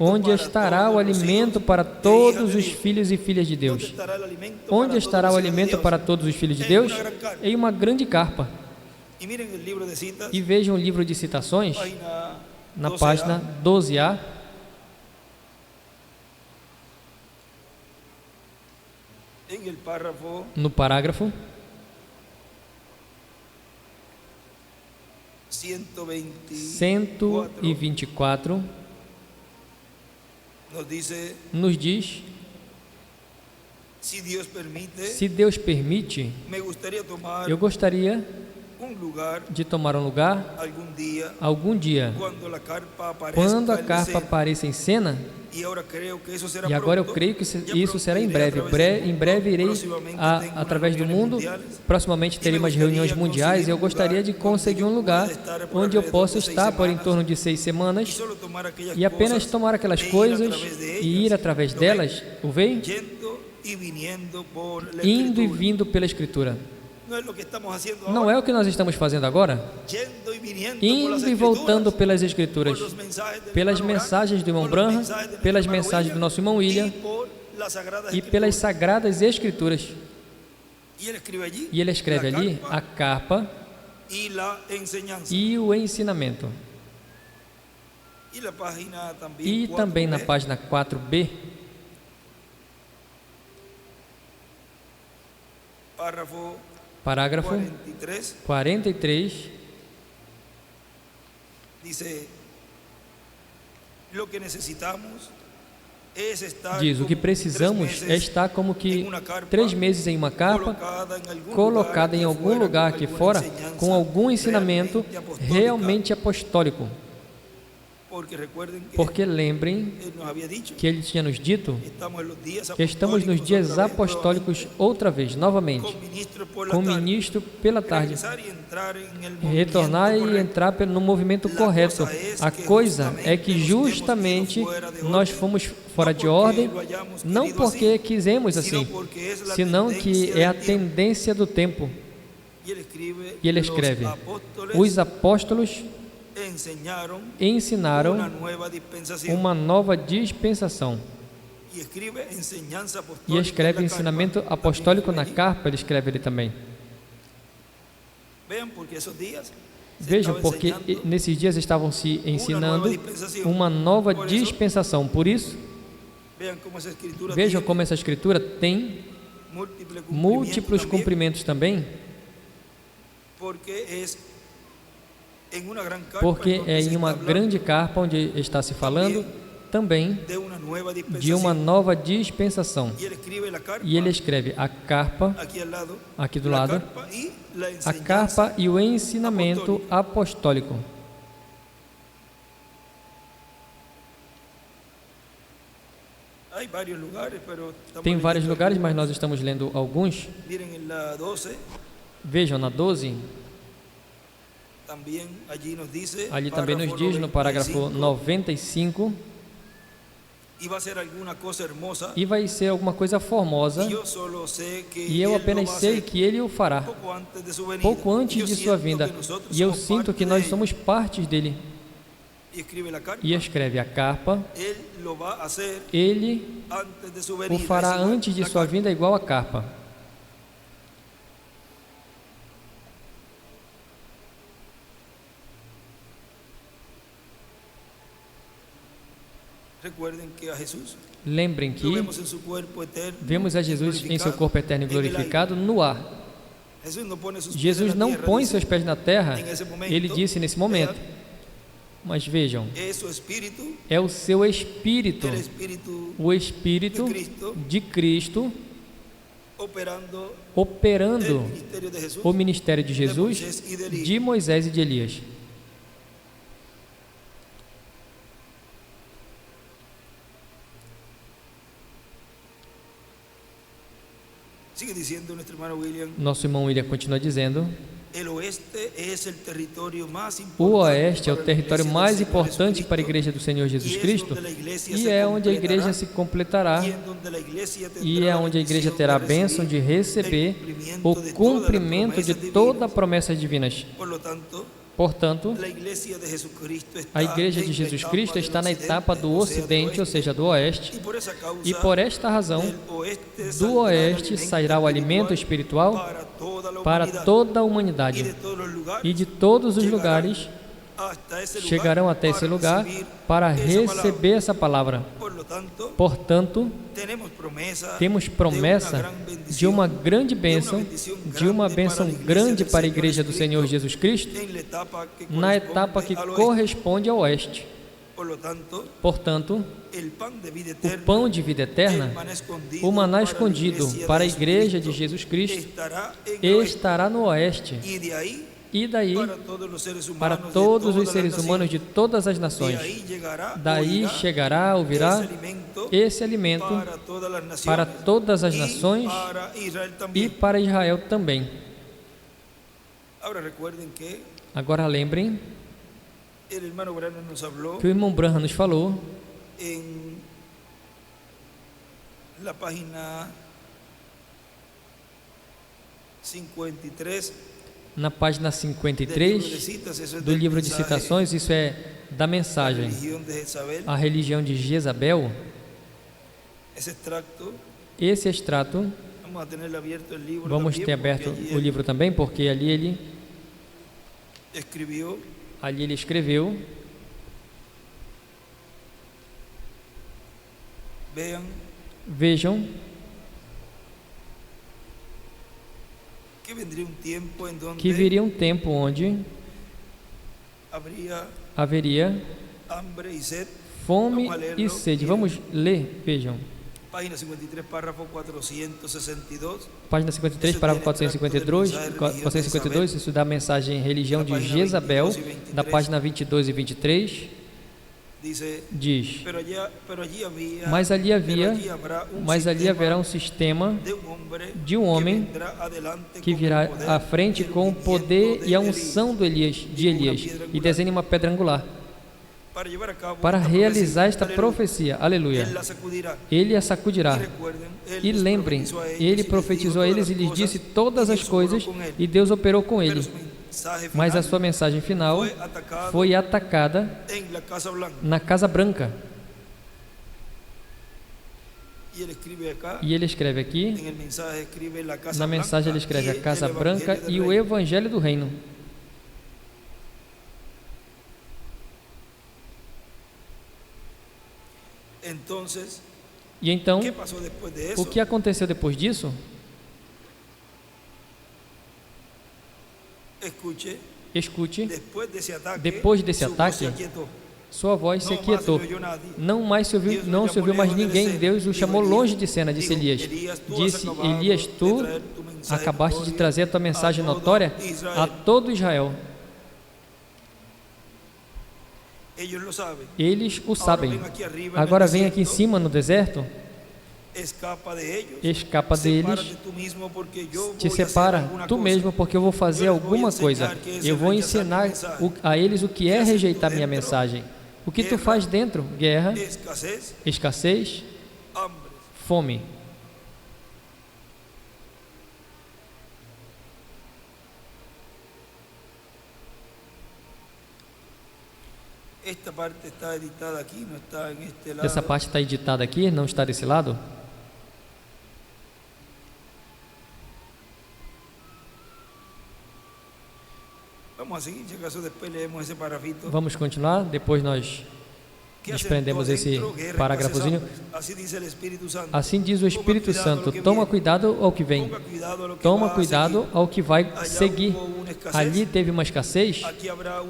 onde estará o alimento para todos os filhos e filhas de Deus. Onde estará o alimento para todos os filhos de Deus? Em uma grande carpa. E vejam o livro de citações, na página 12A, no parágrafo 124, nos diz: se Deus permite, eu gostaria de tomar um lugar algum dia, quando a carpa apareça em cena. E agora eu creio que isso será em breve. Em breve irei através do mundo. Proximamente teremos reuniões mundiais e eu gostaria de conseguir um lugar onde eu possa estar por em torno de 6 semanas e apenas tomar aquelas coisas e ir através delas, o veio? Indo e vindo pela Escritura. Não é o que nós estamos fazendo agora? Indo e voltando pelas Escrituras, pelas mensagens do irmão Branham, pelas mensagens do nosso irmão William e pelas Sagradas Escrituras. E ele escreve ali a carpa e o ensinamento. E também na página 4b, parágrafo 43, diz: o que precisamos é estar como que 3 meses em uma carpa, colocada em algum lugar aqui fora, com algum ensinamento realmente apostólico. Porque lembrem que ele tinha nos dito que estamos nos dias apostólicos outra vez, novamente, com o ministro pela tarde, retornar e entrar no movimento correto. A coisa é que justamente nós fomos fora de ordem, não porque quisemos assim, senão que é a tendência do tempo. E ele escreve: os apóstolos ensinaram uma nova dispensação. E escreve ensinamento apostólico na carpa, ele escreve ali também. Vejam, porque nesses dias estavam se ensinando uma nova dispensação. Por isso, vejam como essa Escritura tem múltiplos cumprimentos também, porque é em uma grande carpa onde está se falando também de uma nova dispensação. E ele escreve a carpa, aqui do lado, a carpa e o ensinamento apostólico. Tem vários lugares, mas nós estamos lendo alguns. Vejam na 12. Ali também nos diz, no parágrafo 95, e vai ser alguma coisa formosa, e eu apenas sei que Ele o fará, pouco antes de sua vinda, e eu sinto que nós somos partes dele. E escreve a carpa, Ele o fará antes de sua vinda, igual a carpa. Lembrem que vemos a Jesus em seu corpo eterno e glorificado no ar. Jesus não põe seus pés na terra, ele disse nesse momento. Mas vejam, é o seu Espírito, o Espírito de Cristo, operando o ministério de Jesus, de Moisés e de Elias. Nosso irmão William continua dizendo: o Oeste é o território mais importante para a Igreja do Senhor Jesus Cristo, e é onde a Igreja se completará, e é onde a Igreja terá a bênção de receber o cumprimento de todas as promessas divinas. Portanto, a Igreja de Jesus Cristo está na etapa do Ocidente, ou seja, do Oeste, e por esta razão, do Oeste sairá o alimento espiritual para toda a humanidade, e de todos os lugares chegarão até esse lugar para receber essa palavra. Portanto, temos promessa de uma grande bênção, de uma bênção grande para a Igreja do Senhor Jesus Cristo, na etapa que corresponde ao Oeste. Portanto, o pão de vida eterna, o maná escondido para a Igreja de Jesus Cristo, estará no Oeste. E daí, para todos os seres humanos de todas as nações. Daí chegará ou virá esse alimento para todas as nações e para Israel também. Agora lembrem que o irmão Branham nos falou na página 53, na página 53 do livro de citações, isso é da mensagem A Religião de Jezabel. Esse extrato, vamos ter aberto o livro também, porque ali ele escreveu. Vejam que viria um tempo onde haveria fome e sede. Vamos ler, vejam. Página 53, parágrafo 452. Página 53, parágrafo 452, isso dá a mensagem Religião de Jezabel, da página 22 e 23. Diz: mas ali haverá um sistema de um homem que virá à frente com o poder e a unção de Elias e desenha uma pedra angular para realizar esta profecia. Aleluia. Ele a sacudirá. E lembrem, ele profetizou a eles e lhes disse todas as coisas, e Deus operou com ele. Mas a sua mensagem final foi atacada na Casa Branca. E ele escreve aqui, na mensagem ele escreve a Casa Branca e o Evangelho do Reino. E então, o que aconteceu depois disso? Escute, depois desse ataque, sua voz se aquietou. Não se ouviu mais ninguém. Deus o chamou longe de cena, disse Elias. Disse Elias, tu acabaste de trazer a tua mensagem notória a todo Israel. Eles o sabem. Agora vem aqui em cima no deserto. Escapa deles, te separa tu mesmo, porque eu vou fazer alguma coisa. Eu vou ensinar a eles o que é rejeitar minha mensagem. O que tu faz dentro? Guerra, escassez, fome. Essa parte está editada aqui, não está desse lado? Vamos continuar, depois nós desprendemos esse parágrafozinho. Assim diz o Espírito Santo: toma cuidado ao que vem, toma cuidado ao que vai seguir. Ali teve uma escassez,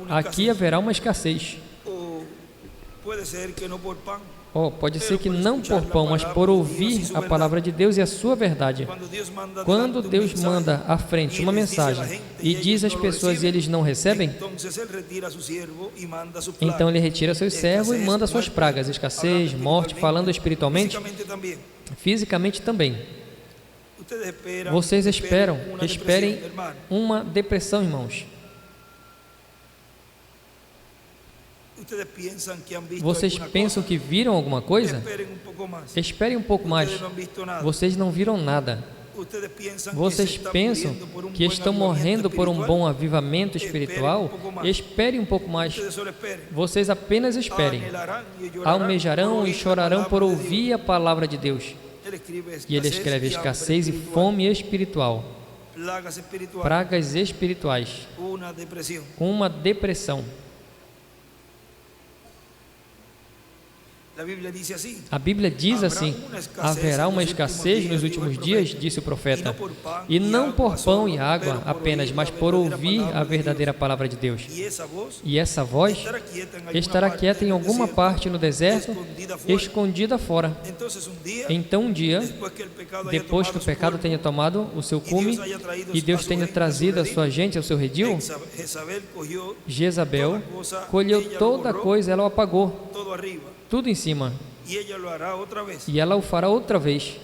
aqui haverá uma escassez. Pode ser que não por pão, mas por ouvir a palavra de Deus e a sua verdade. Quando Deus manda à frente uma mensagem e diz às pessoas e eles não recebem, então Ele retira seus servos e manda suas pragas, escassez, morte, falando espiritualmente, fisicamente também. Vocês esperem uma depressão, irmãos. Vocês pensam que viram alguma coisa? Esperem um pouco mais. Vocês não viram nada. Vocês pensam que estão morrendo por um bom avivamento espiritual? Esperem um pouco mais. Vocês apenas esperem. Almejarão e chorarão por ouvir a palavra de Deus. E ele escreve escassez e fome espiritual. Pragas espirituais. Uma depressão. A Bíblia diz assim: haverá uma escassez nos últimos dias, disse o profeta, e não por pão e água apenas, mas por ouvir a verdadeira palavra de Deus. E essa voz estará quieta em alguma parte no deserto, escondida fora. Então um dia, depois que o pecado tenha tomado o seu cume e Deus tenha trazido a sua gente ao seu redil, Jezabel colheu toda a coisa, ela o apagou, tudo em cima, e ela o fará outra vez.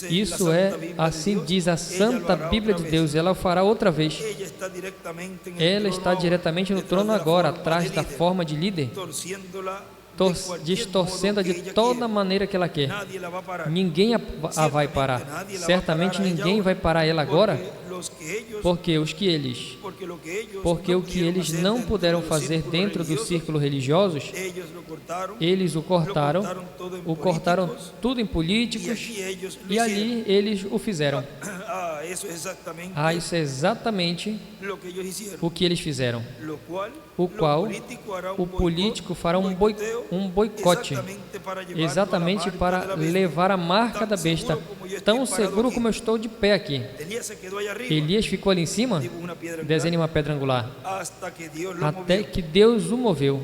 Isso é, assim diz a Santa Bíblia de Deus, ela o fará outra vez. Ela está diretamente no trono agora, atrás da forma de líder, distorcendo-a de toda maneira que ela quer. Ninguém a vai parar. Certamente ninguém vai parar ela agora, porque o que eles não puderam fazer dentro do círculo religioso, eles o cortaram tudo em políticos, e ali eles o fizeram. Isso é exatamente o que eles fizeram, o qual o político fará um boicote, exatamente para levar a marca da besta, tão seguro como eu estou de pé aqui. Elias ficou ali em cima, desenhe uma pedra angular, até que Deus o moveu.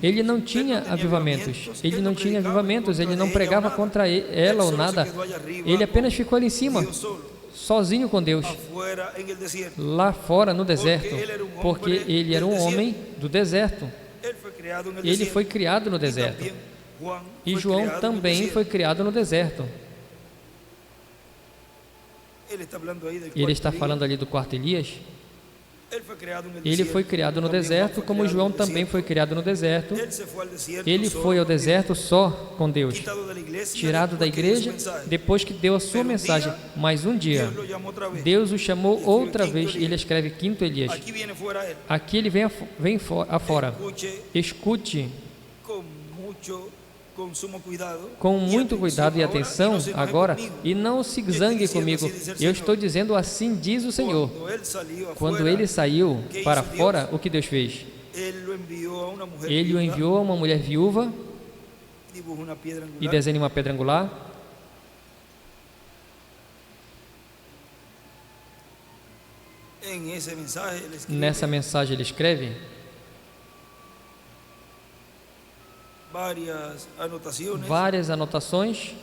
Ele não tinha avivamentos, ele não pregava contra ela ou nada, ele apenas ficou ali em cima, sozinho com Deus, lá fora no deserto, porque ele era um homem do deserto. Ele foi criado no deserto, e João também foi criado no deserto. Ele está falando ali do quarto Elias. Ele foi criado no deserto, como João também foi criado no deserto. Ele foi ao deserto só com Deus, tirado da igreja depois que deu a sua mensagem. Mas um dia, Deus o chamou outra vez, e ele escreve quinto Elias. Aqui ele vem afora. Escute com muito cuidado e atenção agora, e não se zangue comigo. Eu estou dizendo assim diz o Senhor. Quando ele saiu para fora, o que Deus fez? Ele o enviou a uma mulher viúva e desenha uma pedra angular. Nessa mensagem ele escreve várias anotações.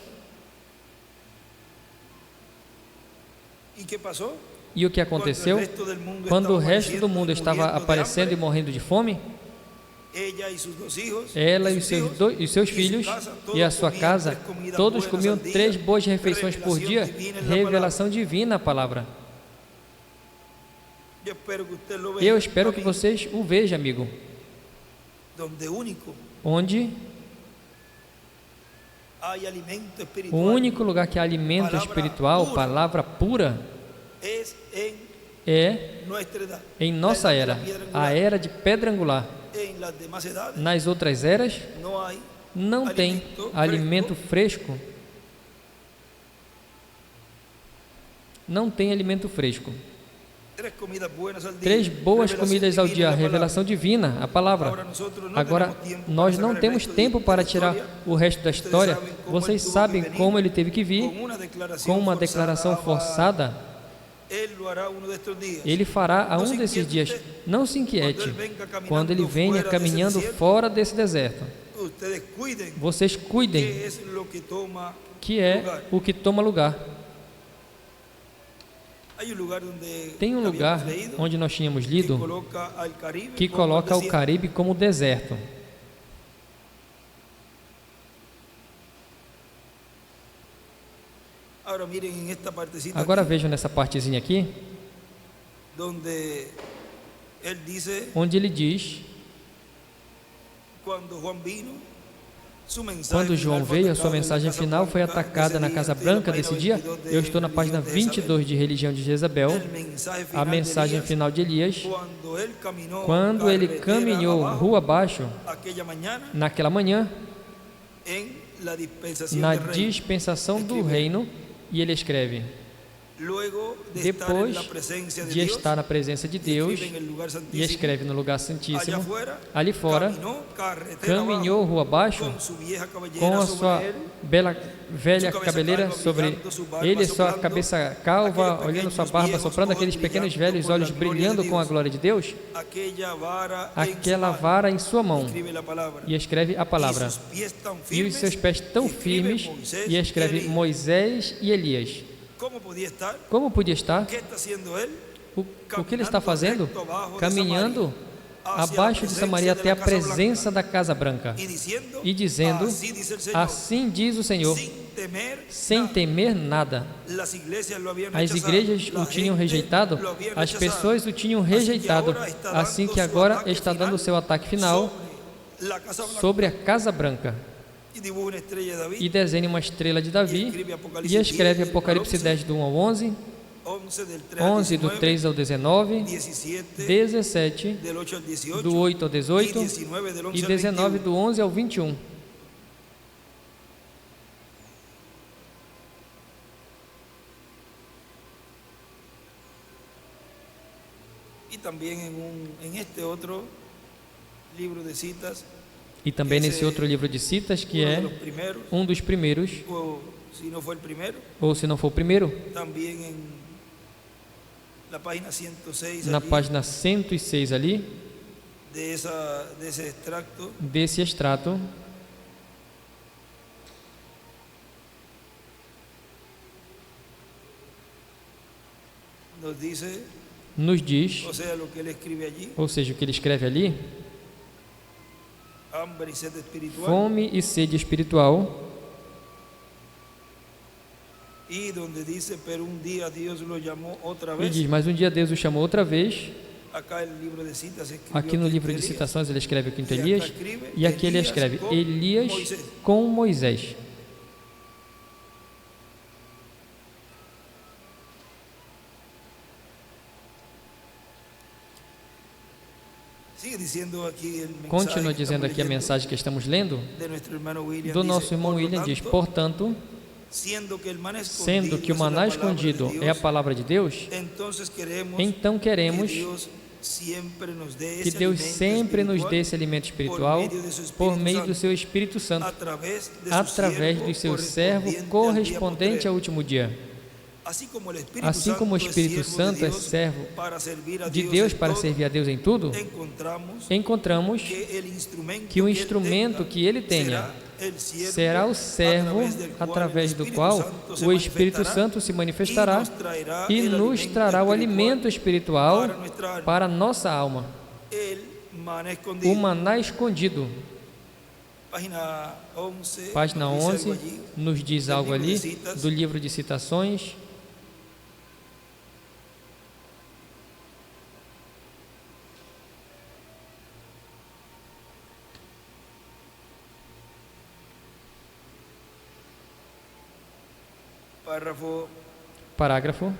E o que aconteceu? Quando o resto do mundo estava aparecendo e morrendo de fome, ela e os seus filhos e a sua casa, todos comiam 3 boas refeições por dia. Revelação divina a palavra. Eu espero que vocês o vejam, amigo. Onde o único lugar que há alimento espiritual, palavra pura, é em nossa era, a era de pedra angular. Nas outras eras, não tem alimento fresco. Não tem alimento fresco. 3 boas comidas ao dia, revelação divina, a palavra. Agora, nós não temos tempo para tirar o resto da história. Vocês sabem como ele teve que vir, com uma declaração forçada. Ele fará a um desses dias. Não se inquiete quando ele venha caminhando fora desse deserto. Vocês cuidem, que é o que toma lugar. Tem um lugar onde nós tínhamos lido que coloca o Caribe como deserto. Agora vejam nessa partezinha aqui, onde ele diz: quando João veio, a sua mensagem final foi atacada na Casa Branca desse dia. Eu estou na página 22 de Religião de Jezabel. A mensagem final de Elias, quando ele caminhou rua abaixo, naquela manhã, na dispensação do reino, e ele escreve: depois de estar na presença de Deus, e escreve no lugar santíssimo, ali fora, caminhou rua abaixo com a sua velha cabeleira sobre ele, sua cabeça calva, olhando sua barba, soprando aqueles pequenos velhos olhos brilhando com a glória de Deus, aquela vara em sua mão, e escreve a palavra, e os seus pés tão firmes, e escreve Moisés e Elias. Como podia estar? O que ele está fazendo? Caminhando abaixo de Samaria até a presença da Casa Branca e dizendo, assim diz o Senhor, sem temer nada. As igrejas o tinham rejeitado, as pessoas o tinham rejeitado, assim que agora está dando o seu ataque final sobre a Casa Branca. E desenha uma estrela de Davi e escreve Apocalipse 10, do 1 ao 11, 11 do 3 ao 19, 17 do 8 ao 18 e 19 do 11 ao 21. E também em este outro livro de citas, e também nesse outro livro de citas, que é um dos primeiros, ou se não for o primeiro, na página 106 ali, desse extrato, nos diz, ou seja, o que ele escreve ali, fome e sede espiritual, e diz, mas um dia Deus o chamou outra vez. Aqui no livro de citações ele escreve o quinto Elias, e aqui ele escreve Elias com Moisés. Continua dizendo aqui a mensagem que estamos lendo do nosso irmão William, diz, portanto, sendo que o maná escondido é a palavra de Deus, então queremos que Deus sempre nos dê esse alimento espiritual por meio do seu Espírito Santo, através do seu servo correspondente ao último dia. Assim como o Espírito Santo é servo de Deus para servir a Deus em tudo, encontramos que o instrumento que ele tenha será o servo através do qual o Espírito Santo se manifestará e nos trará o alimento espiritual para a nossa alma, o maná escondido. Página 11 nos diz algo ali do livro de citações. Parágrafo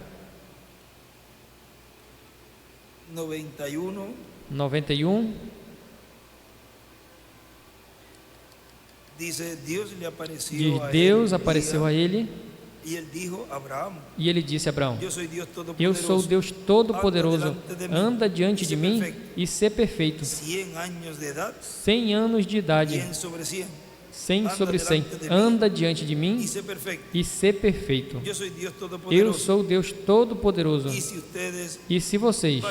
91. Diz, Deus apareceu a ele e ele disse a Abraão, eu sou o Deus Todo-Poderoso, anda diante de mim e sê perfeito. 100 anos de idade, 100 sobre 100, anda diante de mim e ser perfeito. Eu sou o Deus Todo-Poderoso. E se vocês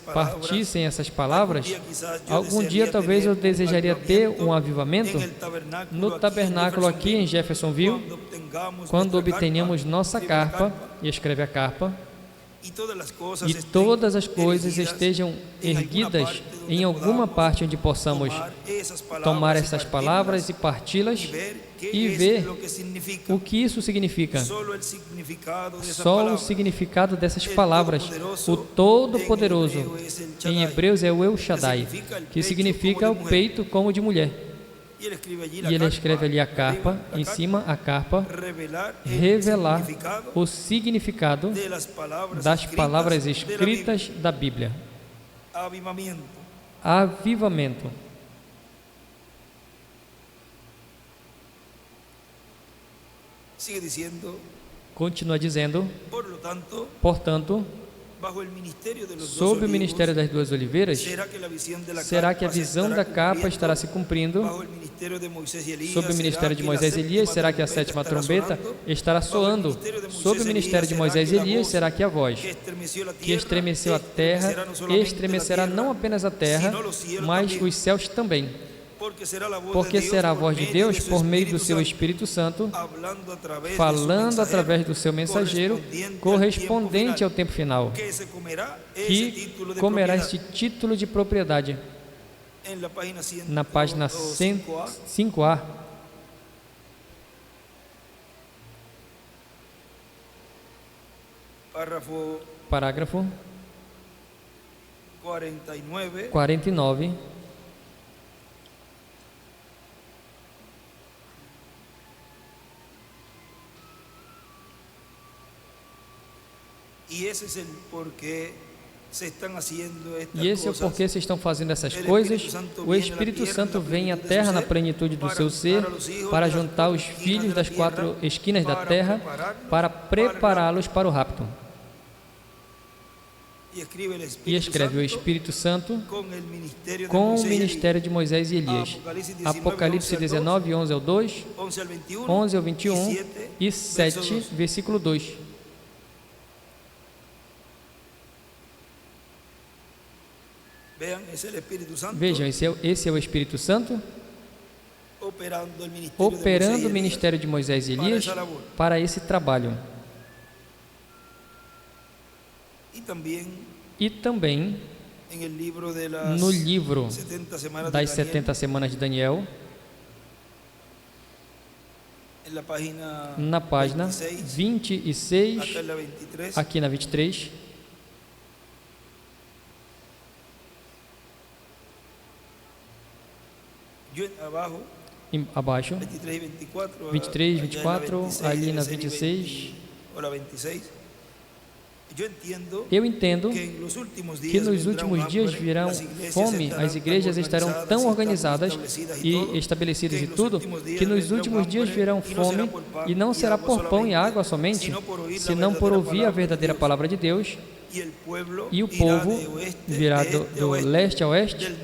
partissem essas palavras, algum dia talvez eu desejaria ter um avivamento no tabernáculo aqui em Jeffersonville, quando obtenhamos nossa carpa, e escreve a carpa, e todas as coisas estejam erguidas em alguma parte onde possamos tomar essas palavras e parti-las e ver o que isso significa. Só o significado dessas palavras. O Todo-Poderoso, em Hebreus é o El Shaddai, que significa o peito como de mulher. E ele escreve ali a carpa, em cima a carpa, revelar o significado das palavras escritas da Bíblia. Avivamento. Continua dizendo, Por lo tanto, portanto, bajo el ministerio de los sob o dos ministério olivos, das duas oliveiras, será que a visão da capa estará se cumprindo? bajo el ministerio de Moisés y Elías, Sob o ministério de Moisés e Elias, será que a sétima trombeta estará soando? Sob o ministério de Moisés e Elias, será que a voz que estremeceu a terra estremecerá não apenas a terra, mas os céus também? Porque será a voz de Deus por meio do seu Espírito Santo, falando através do seu mensageiro, correspondente ao tempo final, que comerá este título de propriedade. Na página 5A, parágrafo 49, e esse é o porquê e esse é o porquê vocês estão fazendo essas coisas. O Espírito Santo vem à terra na plenitude do seu ser para juntar os filhos das quatro esquinas da terra para prepará-los para o rapto. E escreve o Espírito Santo com o ministério de Moisés e Elias. Apocalipse 19, 11 ao 2, 11 ao 21 e 7, versículo 2. Vejam, esse é o Espírito Santo operando o ministério de Moisés e Elias para esse trabalho. E também no livro das 70 semanas de Daniel, na página 26, aqui na 23, abaixo, 23, 24, ali na 26, eu entendo que nos últimos dias virão fome, as igrejas estarão tão organizadas e estabelecidas e tudo, que nos últimos dias virão fome e não será por pão e água somente, senão por ouvir a verdadeira palavra de Deus. E o povo virá do leste a oeste,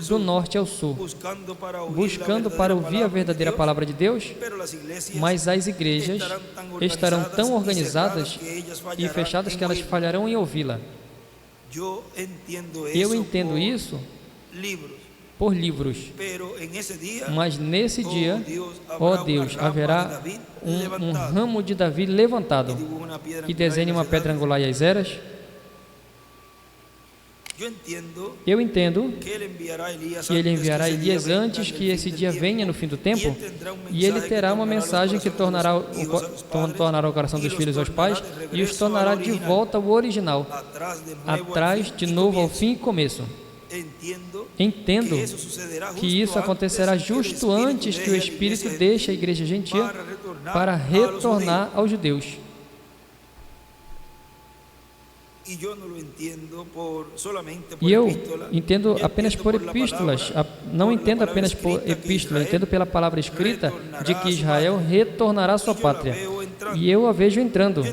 do norte ao sul, buscando para ouvir a verdadeira palavra de Deus, mas as igrejas estarão tão organizadas e fechadas que elas falharão em ouvi-la. Eu entendo isso por livros, mas nesse dia, ó Deus, haverá um ramo de Davi levantado, que desenhe uma pedra angular e as eras. Eu entendo que ele enviará Elias antes que esse dia venha no fim do tempo, e ele terá uma mensagem que tornará o coração dos filhos aos pais e os tornará de volta ao original, atrás de novo ao fim e começo. Entendo que isso acontecerá justo antes que o Espírito deixe a igreja gentia para retornar aos judeus. E eu entendo apenas por epístolas, não entendo apenas por epístola, entendo pela palavra escrita de que Israel retornará à sua pátria. E eu a vejo entrando.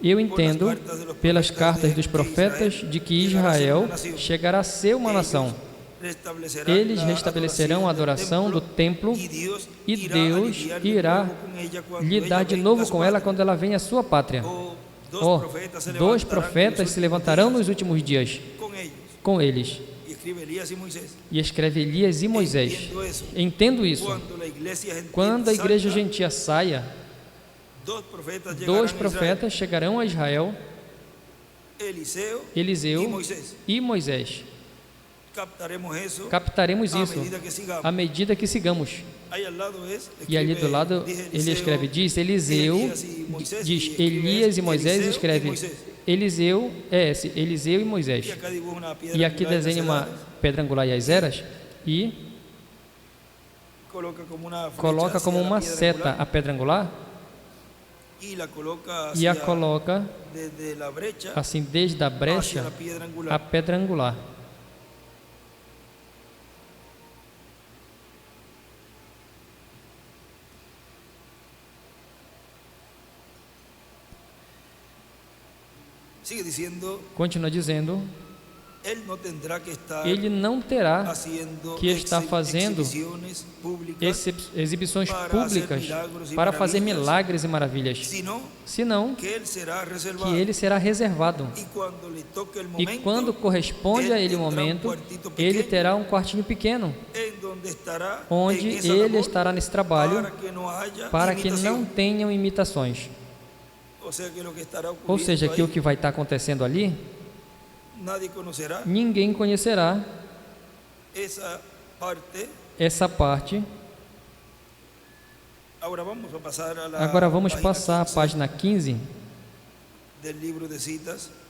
Eu entendo pelas cartas dos profetas de que Israel chegará a ser uma nação. Eles restabelecerão a adoração do templo e Deus irá lidar de novo com ela quando ela venha à sua pátria. Dois profetas se levantarão nos últimos dias com eles. E escreve Elias e Moisés. Entendo isso. Quando a igreja gentia saia, dois profetas chegarão a Israel, Eliseu e Moisés. Captaremos isso à medida que sigamos. E ali do lado ele escreve, diz Eliseu, diz Elias e Moisés, escreve Eliseu e Moisés. E aqui desenha uma pedra angular e as eras e coloca como uma seta a pedra angular e a coloca assim desde a brecha a pedra angular. Continua dizendo, ele não terá que estar fazendo exibições públicas para fazer milagres e maravilhas, senão que ele será reservado. E quando corresponde a ele o momento, ele terá um quartinho pequeno, onde ele estará nesse trabalho para que não tenham imitações. Ou seja, que o que vai estar acontecendo ali, ninguém conhecerá essa parte. Agora vamos passar à página 15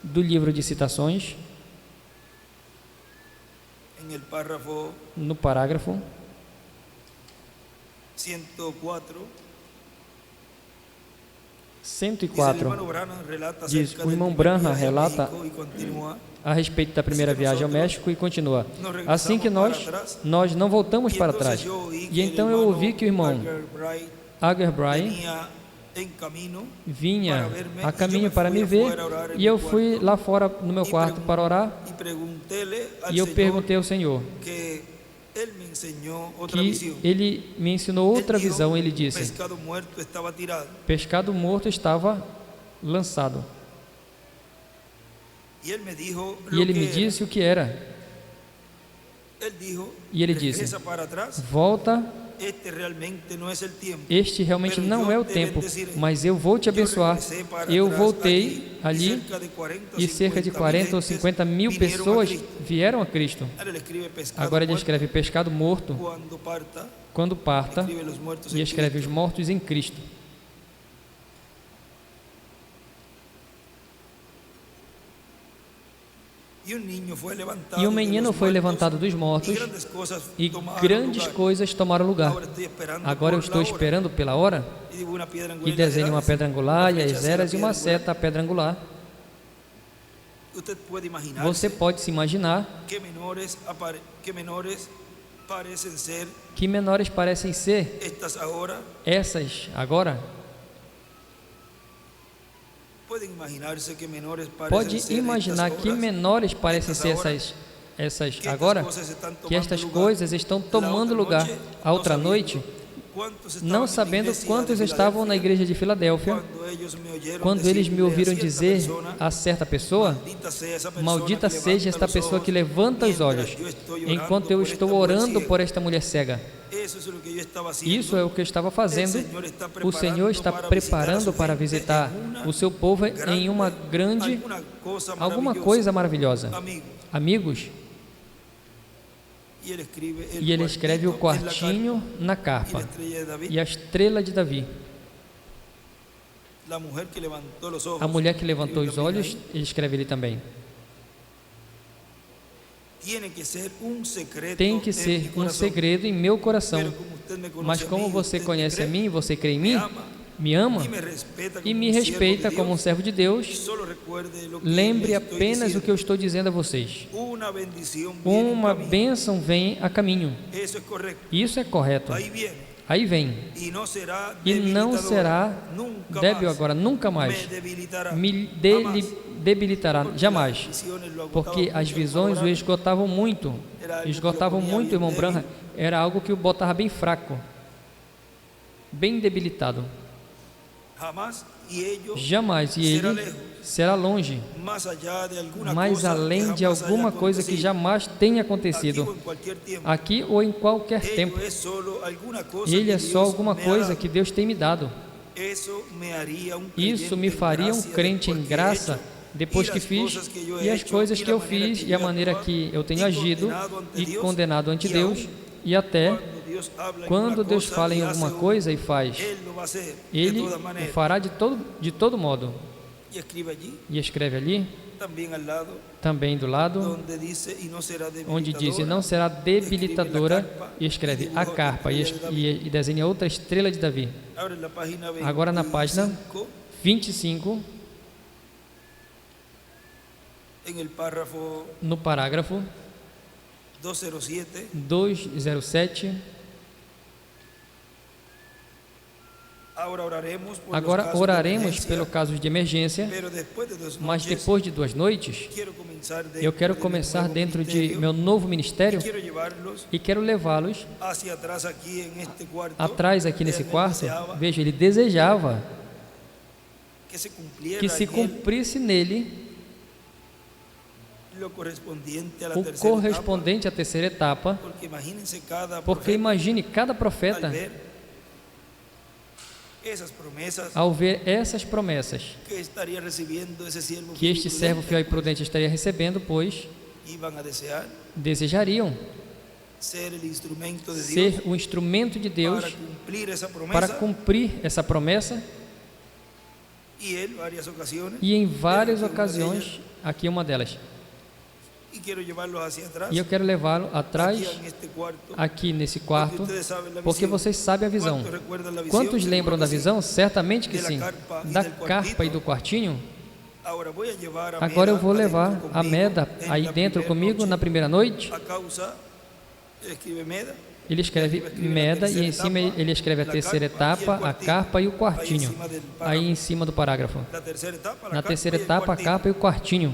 do livro de citações, no parágrafo 104, diz, o irmão Branham relata a respeito da primeira viagem ao México e continua, assim que nós não voltamos para trás. E então eu ouvi que o irmão Agerbright vinha a caminho para me ver, e eu fui lá fora no meu quarto para orar, e eu perguntei ao Senhor que ele me ensinou outra visão. Ele disse, pescado morto estava lançado. E ele me disse o que era. E ele disse, volta, este realmente não é o tempo, mas eu vou te abençoar. Eu voltei ali e cerca de 40 ou 50 mil pessoas vieram a Cristo. Agora ele escreve pescado morto quando parta, e escreve os mortos em Cristo. E um menino foi levantado dos mortos, e grandes coisas tomaram lugar. Agora eu estou esperando pela hora, e desenho uma pedra angular, e as eras, e uma seta, a pedra angular. Você pode se imaginar que menores parecem ser essas agora. Pode imaginar que menores parecem ser essas agora, que estas coisas estão tomando lugar. A outra noite, não sabendo quantos estavam na igreja de Filadélfia, quando eles me ouviram dizer a certa pessoa, maldita seja esta pessoa que levanta os olhos, enquanto eu estou orando por esta mulher cega. Isso é o que eu estava fazendo. O Senhor está preparando para visitar o seu povo em alguma coisa maravilhosa. Amigos, e ele escreve o quartinho na carpa e a estrela de Davi. A mulher que levantou os olhos, ele escreve ali também. Tem que ser um segredo em meu coração. Mas como você conhece a mim, você crê em mim, me ama e me respeita como um servo de Deus, lembre apenas o que eu estou dizendo a vocês. Uma bênção vem a caminho. Isso é correto. Aí vem. E não será débil agora, nunca mais. Me debilitará, jamais. Porque as visões o esgotavam muito. Esgotavam muito, irmão Branham. Era algo que o botava bem fraco, bem debilitado. Jamais. E ele será longe, mais além de alguma coisa que jamais tenha acontecido, aqui ou em qualquer tempo. Ele é só alguma coisa que Deus tem me dado. Isso me faria um crente em graça, depois que fiz, e as coisas que eu fiz, e a maneira que eu tenho agido, e condenado ante Deus, e até quando Deus fala em alguma coisa e faz, Ele o fará de todo modo. E escreve ali, também do lado, onde diz, e não será debilitadora, e escreve a carpa, e desenha outra estrela de Davi. Agora na página 25, no parágrafo 207, Agora oraremos pelo caso de emergência, mas depois de 2 noites, eu quero começar dentro de meu novo ministério e quero levá-los atrás aqui nesse quarto. Veja, ele desejava que se cumprisse nele o correspondente à terceira etapa, porque imagine cada profeta ao ver essas promessas que este servo fiel e prudente estaria recebendo, pois desejariam ser o instrumento de Deus para cumprir essa promessa. E em várias ocasiões, aqui é uma delas, e eu quero levá-lo atrás, aqui nesse quarto, porque vocês sabem a visão. Quantos lembram da visão? Certamente que sim. Da carpa e do quartinho. Agora eu vou levar a Meda aí dentro comigo na primeira noite. Ele escreve Meda e em cima ele escreve a terceira etapa, a carpa e o quartinho. Aí em cima do parágrafo. Na terceira etapa, a carpa e o quartinho.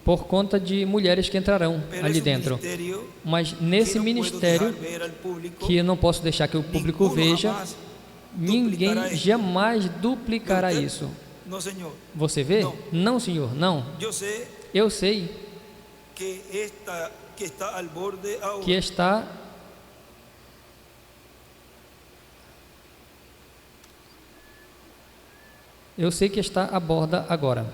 Por conta de mulheres que entrarão ali dentro. Mas nesse ministério, que eu não posso deixar que o público veja, ninguém jamais duplicará isso. Você vê? Não, Senhor, não. Eu sei que está à borda agora.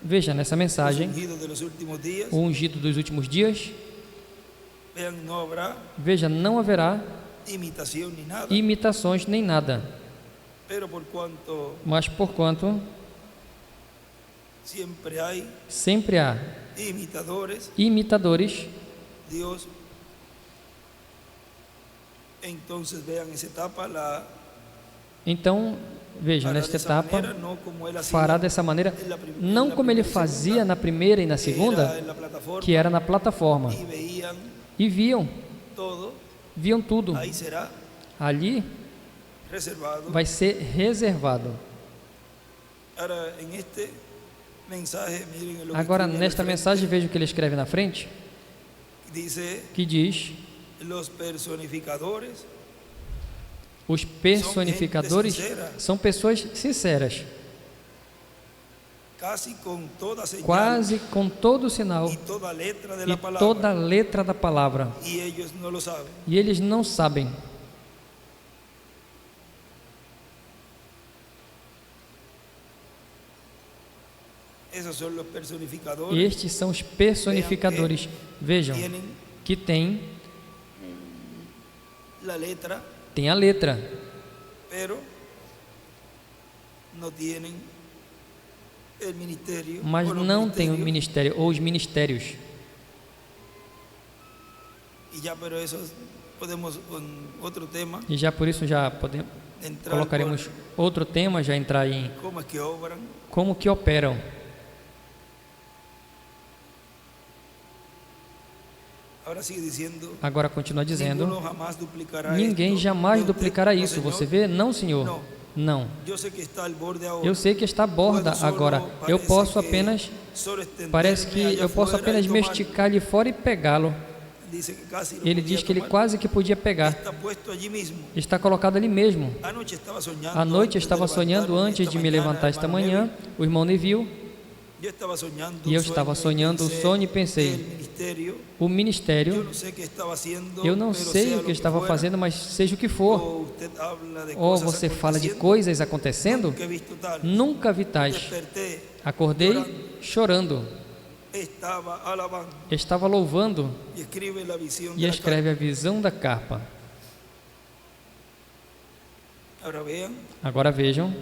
Veja nessa mensagem o ungido dos últimos dias. Veja, não haverá imitações nem nada. Mas porquanto sempre há imitadores, então veja, nesta etapa fará dessa maneira, não como ele fazia na primeira e na segunda, que era na plataforma, e viam tudo. Ali vai ser reservado. Agora, nesta mensagem, veja o que ele escreve na frente, que diz: os personificadores são pessoas sinceras, quase com todo o sinal e toda a letra da palavra, e eles não sabem. Estes são os personificadores. Vejam que tem a letra, mas não tem o ministério ou os ministérios. E já por isso já podemos, colocaremos outro tema, já entrar em como que operam. Agora continua dizendo: ninguém jamais duplicará isso. Você vê? Não, Senhor. Não. Eu sei que está à borda agora. Parece que eu posso apenas me esticar ali fora e pegá-lo. Ele diz que ele quase que podia pegar. Está colocado ali mesmo. À noite eu estava sonhando antes de me levantar esta manhã, o irmão Neville, e eu estava sonhando o sonho e pensei: o ministério, eu não sei o que estava fazendo, mas seja o que for. Ou você fala de coisas acontecendo? Nunca vi tais. Acordei chorando. Estava louvando. E escreve a visão da carpa. Agora vejam.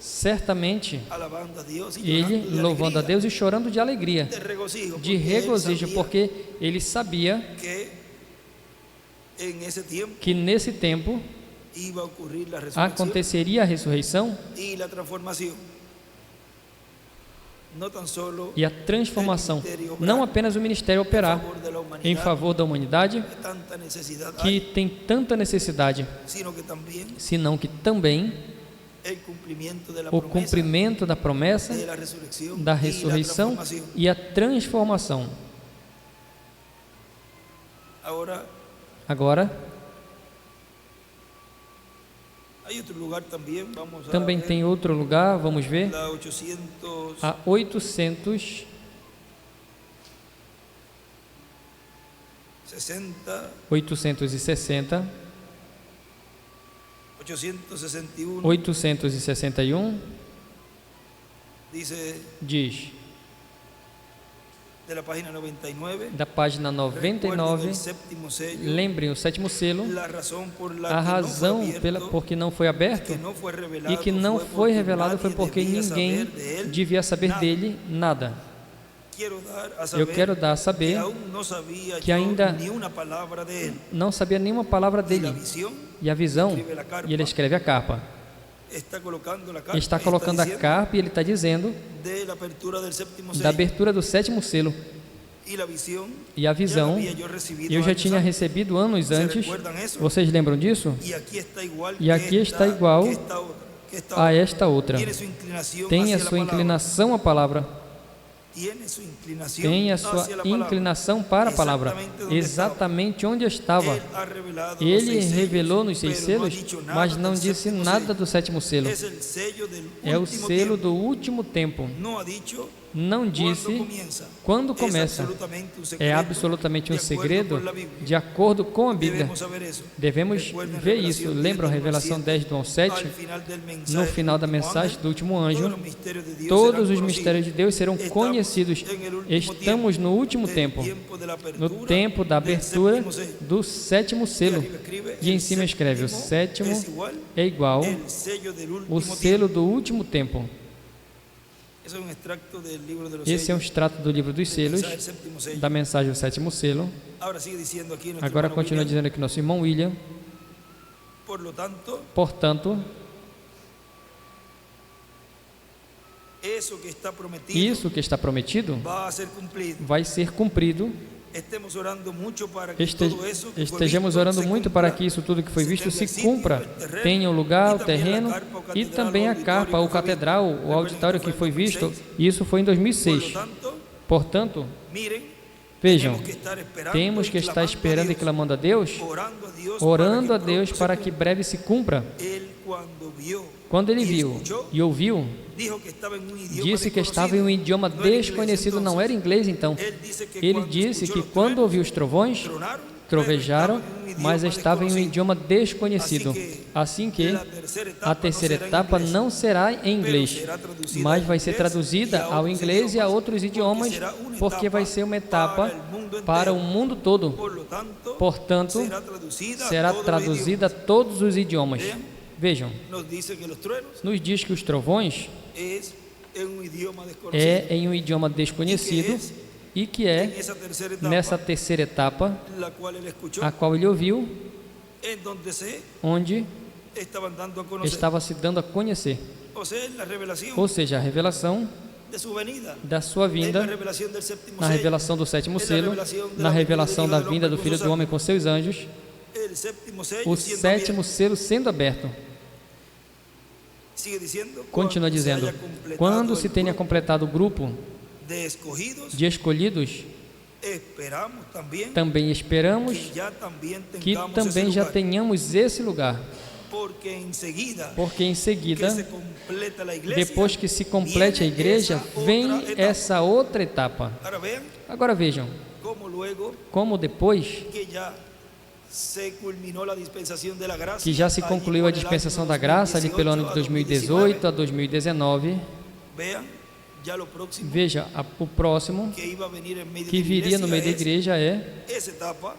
Certamente ele louvando a Deus e chorando de alegria, de regozijo, porque ele sabia que nesse tempo aconteceria a ressurreição e a transformação, não apenas o ministério operar em favor da humanidade, que tem tanta necessidade, senão que também o cumprimento da promessa da ressurreição e a transformação. Agora, também tem outro lugar, vamos ver, a 860, 861, diz, da página 99, lembrem o sétimo selo, a razão por que não foi aberto e que não foi revelado foi porque ninguém devia saber dele nada. Eu quero dar a saber que ainda não sabia nenhuma palavra dele, e a visão, e ele escreve a capa. Está colocando a carpa e ele está dizendo da abertura do sétimo selo. E a visão, eu já tinha recebido anos antes. Vocês lembram disso? E aqui está igual a esta outra. Tem a sua inclinação à palavra. Tem a sua inclinação para a palavra, exatamente onde eu estava. Ele revelou nos 6 selos, mas não disse nada do sétimo selo. É o selo do último tempo. Não disse quando começa. É absolutamente um segredo de acordo com a Bíblia. Devemos ver isso. Lembram a revelação 10 do 1 ao 7? No final da mensagem do último anjo, todos os mistérios de Deus serão conhecidos. Estamos no último tempo, no tempo da abertura do sétimo selo. E em cima escreve: o sétimo é igual o selo do último tempo. Esse é um extrato do livro dos selos, da mensagem do sétimo selo. Agora continua dizendo aqui nosso irmão William. Portanto, isso que está prometido vai ser cumprido. Estejamos orando muito para que isso tudo que foi visto se cumpra. Tenha o lugar, o terreno e também a carpa, o catedral, o auditório que foi visto. Isso foi em 2006. Portanto, vejam, temos que estar esperando e clamando a Deus, orando a Deus para que breve se cumpra. Quando ele viu e ouviu, disse que estava em um idioma desconhecido, não era inglês então. Ele disse que quando ouviu os trovões, trovejaram, mas estava em um idioma desconhecido. Assim que a terceira etapa não será em inglês, mas vai ser traduzida ao inglês e a outros idiomas, porque vai ser uma etapa para o mundo todo. Portanto, será traduzida a todos os idiomas. Vejam, nos diz que os trovões é em um idioma desconhecido e que é nessa terceira etapa a qual ele ouviu, onde estava se dando a conhecer. Ou seja, a revelação da sua vinda, na revelação do sétimo selo, na revelação da vinda do Filho do Homem com seus anjos, o sétimo selo sendo aberto. Continua dizendo: quando se tenha completado o grupo de escolhidos, também esperamos que também já tenhamos esse lugar. Porque em seguida, depois que se complete a igreja, vem essa outra etapa. Agora vejam, como depois que já se concluiu a dispensação da graça ali pelo ano de 2018 a 2019, veja, o próximo que viria no meio da igreja é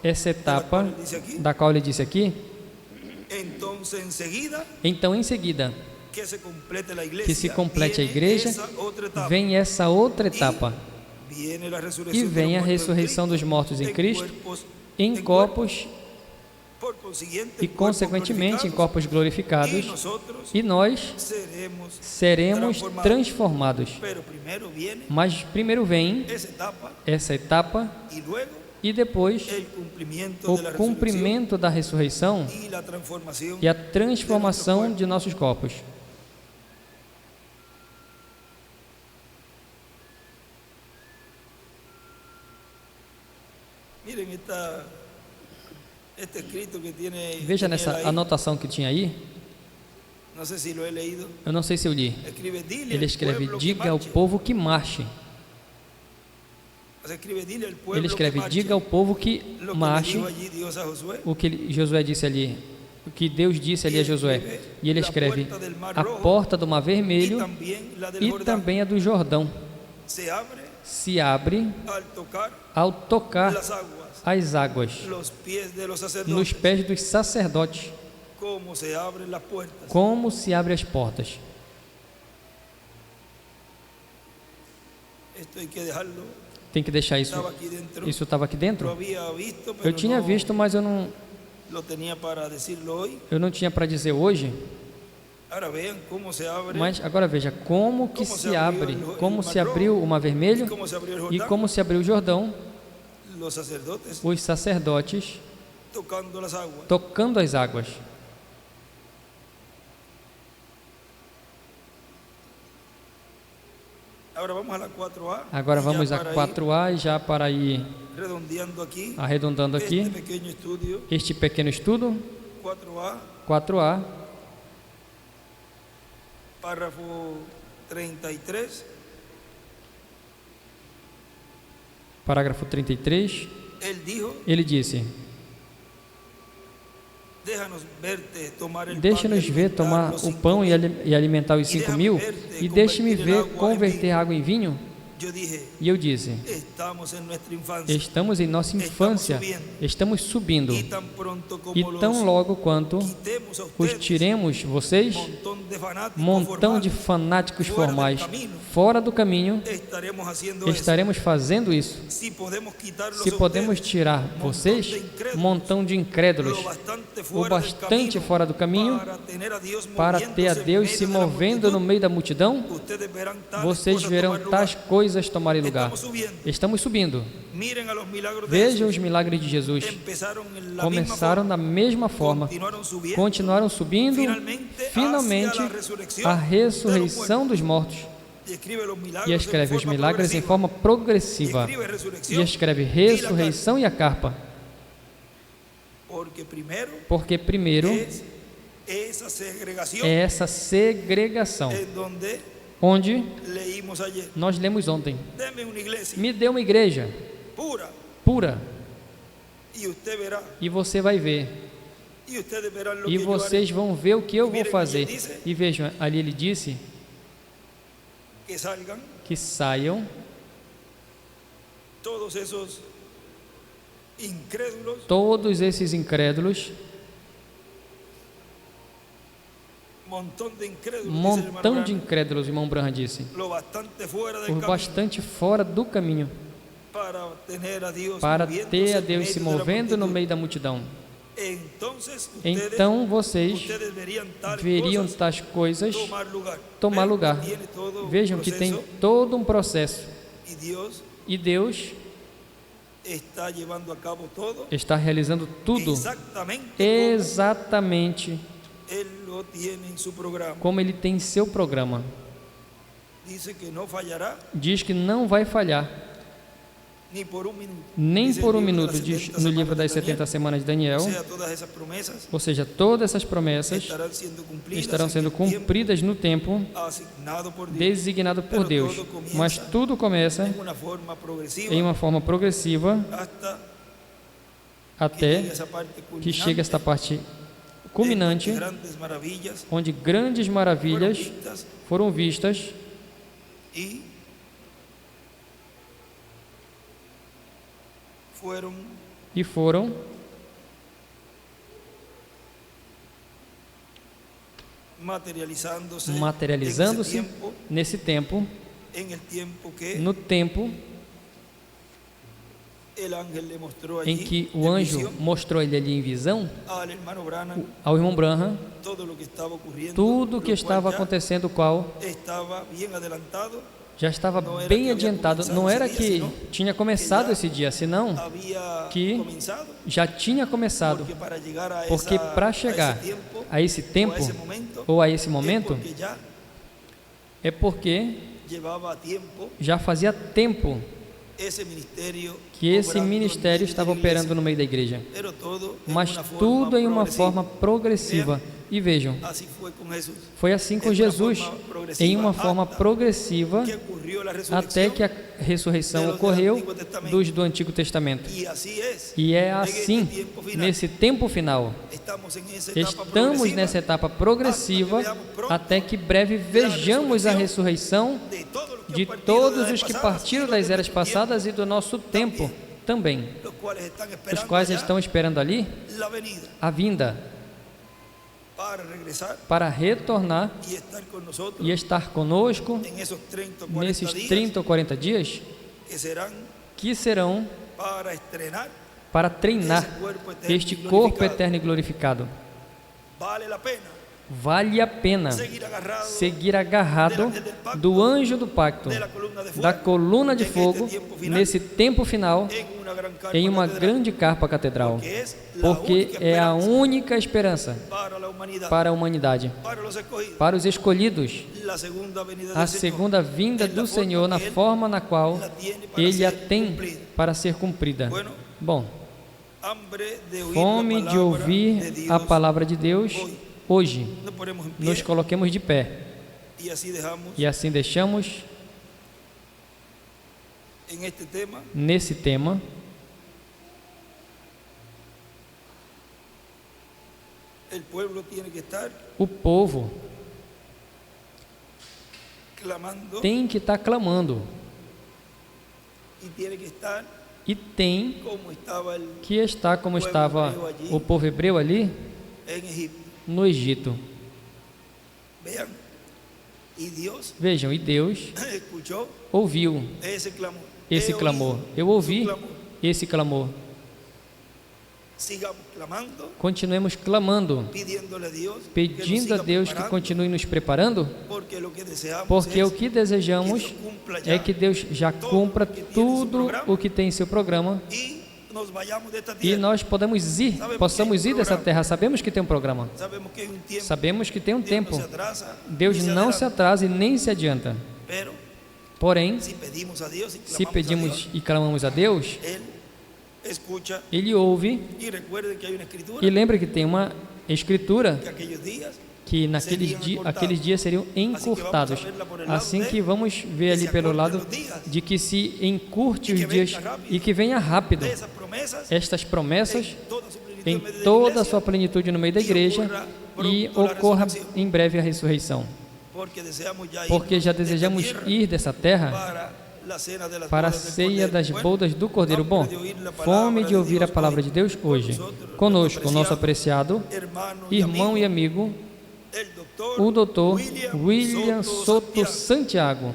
essa etapa da qual ele disse aqui. Então, em seguida, que se complete a igreja, vem essa outra etapa. E vem a ressurreição dos mortos em Cristo, em corpos e, consequentemente, em corpos glorificados, e nós seremos transformados. Mas primeiro vem essa etapa e depois o cumprimento da ressurreição e a transformação de nossos corpos. Veja nessa anotação que tinha aí. Eu não sei se eu li. Ele escreve: diga ao povo que marche. Ele escreve: diga ao povo que marche. O que Josué disse ali, o que Deus disse ali a Josué. E ele escreve: a porta do Mar Vermelho e também a do Jordão se abre ao tocar as águas nos pés dos sacerdotes, como se abrem as portas. Tem que deixar isso. Isso estava aqui dentro? Eu tinha visto, mas eu não tinha para dizer hoje. Mas agora veja como que se abre, como se abriu o Mar Vermelho e como se abriu o Jordão. Os sacerdotes tocando as águas. Agora vamos a 4A, e já para ir arredondando aqui este pequeno estudo. 4A, parágrafo 33. Parágrafo 33. Ele disse: deixa-nos ver tomar o pão e alimentar os 5.000, e deixe-me ver converter água em vinho. E eu disse: estamos em nossa infância, estamos subindo, e tão logo quanto os tiremos vocês, montão de fanáticos formais, fora do caminho, estaremos fazendo isso. Se podemos tirar vocês, montão de incrédulos, o bastante fora do caminho, para ter a Deus se movendo no meio da multidão, vocês verão tais coisas tomarem lugar. Estamos subindo. Vejam os milagres de Jesus. Começaram da mesma forma, continuaram subindo, finalmente a ressurreição dos mortos. E escreve os milagres em forma progressiva. E escreve ressurreição e a carpa. Porque primeiro é essa segregação, onde nós lemos ontem. Me dê uma igreja pura, e você vai ver, e vocês vão ver o que eu vou fazer. E vejam, ali ele disse que saiam todos esses incrédulos, montão de incrédulos, irmão Branham disse, o bastante fora do caminho, para ter a Deus se movendo no meio da multidão. Então vocês veriam tais coisas tomar lugar. Vejam que tem todo um processo, e Deus está realizando tudo exatamente como Ele tem em seu programa. Diz que não vai falhar, nem por um minuto, diz no livro das 70 semanas de Daniel. Ou seja, todas essas promessas estarão sendo cumpridas no tempo designado por Deus. Mas tudo começa em uma forma progressiva até que chegue esta parte culminante, onde grandes maravilhas foram vistas e foram materializando-se nesse tempo, no tempo em que o anjo mostrou ele ali em visão ao irmão Branham tudo o que estava acontecendo, o qual já estava bem adiantado. Não era que tinha começado esse dia, senão que já tinha começado. Porque para chegar a esse tempo, ou a esse momento, é porque já fazia tempo que esse ministério estava operando no meio da igreja. Mas tudo em uma forma progressiva. E vejam, foi assim com Jesus, em uma forma progressiva, até que a ressurreição ocorreu dos do Antigo Testamento. E é assim, nesse tempo final. Estamos nessa etapa progressiva, até que breve vejamos a ressurreição de todos os que partiram das eras passadas e do nosso tempo também, os quais estão esperando ali a vinda, para retornar e estar conosco nesses 30 ou 40 dias, que serão para treinar este corpo eterno e glorificado. Vale a pena seguir agarrado do anjo do pacto, da coluna de fogo, nesse tempo final, em uma grande carpa catedral, porque é a única esperança para a humanidade, para os escolhidos, a segunda vinda do Senhor na forma na qual Ele a tem para ser cumprida. Bom, fome de ouvir a palavra de Deus. Hoje, nos coloquemos de pé e assim deixamos nesse tema o povo tem que estar clamando e tem que estar como estava o povo hebreu ali no Egito. Vejam, e Deus ouviu esse clamor. Eu ouvi esse clamor. Continuemos clamando, pedindo a Deus que continue nos preparando, porque o que desejamos é que Deus já cumpra tudo o que tem em seu programa e nós possamos ir dessa terra. Sabemos que tem um programa, sabemos que tem um tempo. Deus não se atrasa e nem se adianta. Porém, se pedimos e clamamos a Deus, Ele ouve. E lembre que tem uma escritura que aqueles dias seriam encurtados. Assim que vamos ver ali pelo lado de que se encurte os dias e que venha rápido estas promessas em toda a sua plenitude no meio da igreja e ocorra em breve a ressurreição. Porque já desejamos ir dessa terra para a ceia das bodas do Cordeiro. Bom, fome de ouvir a palavra de Deus hoje. Conosco, o nosso apreciado irmão e amigo, o Dr. William Soto Santiago.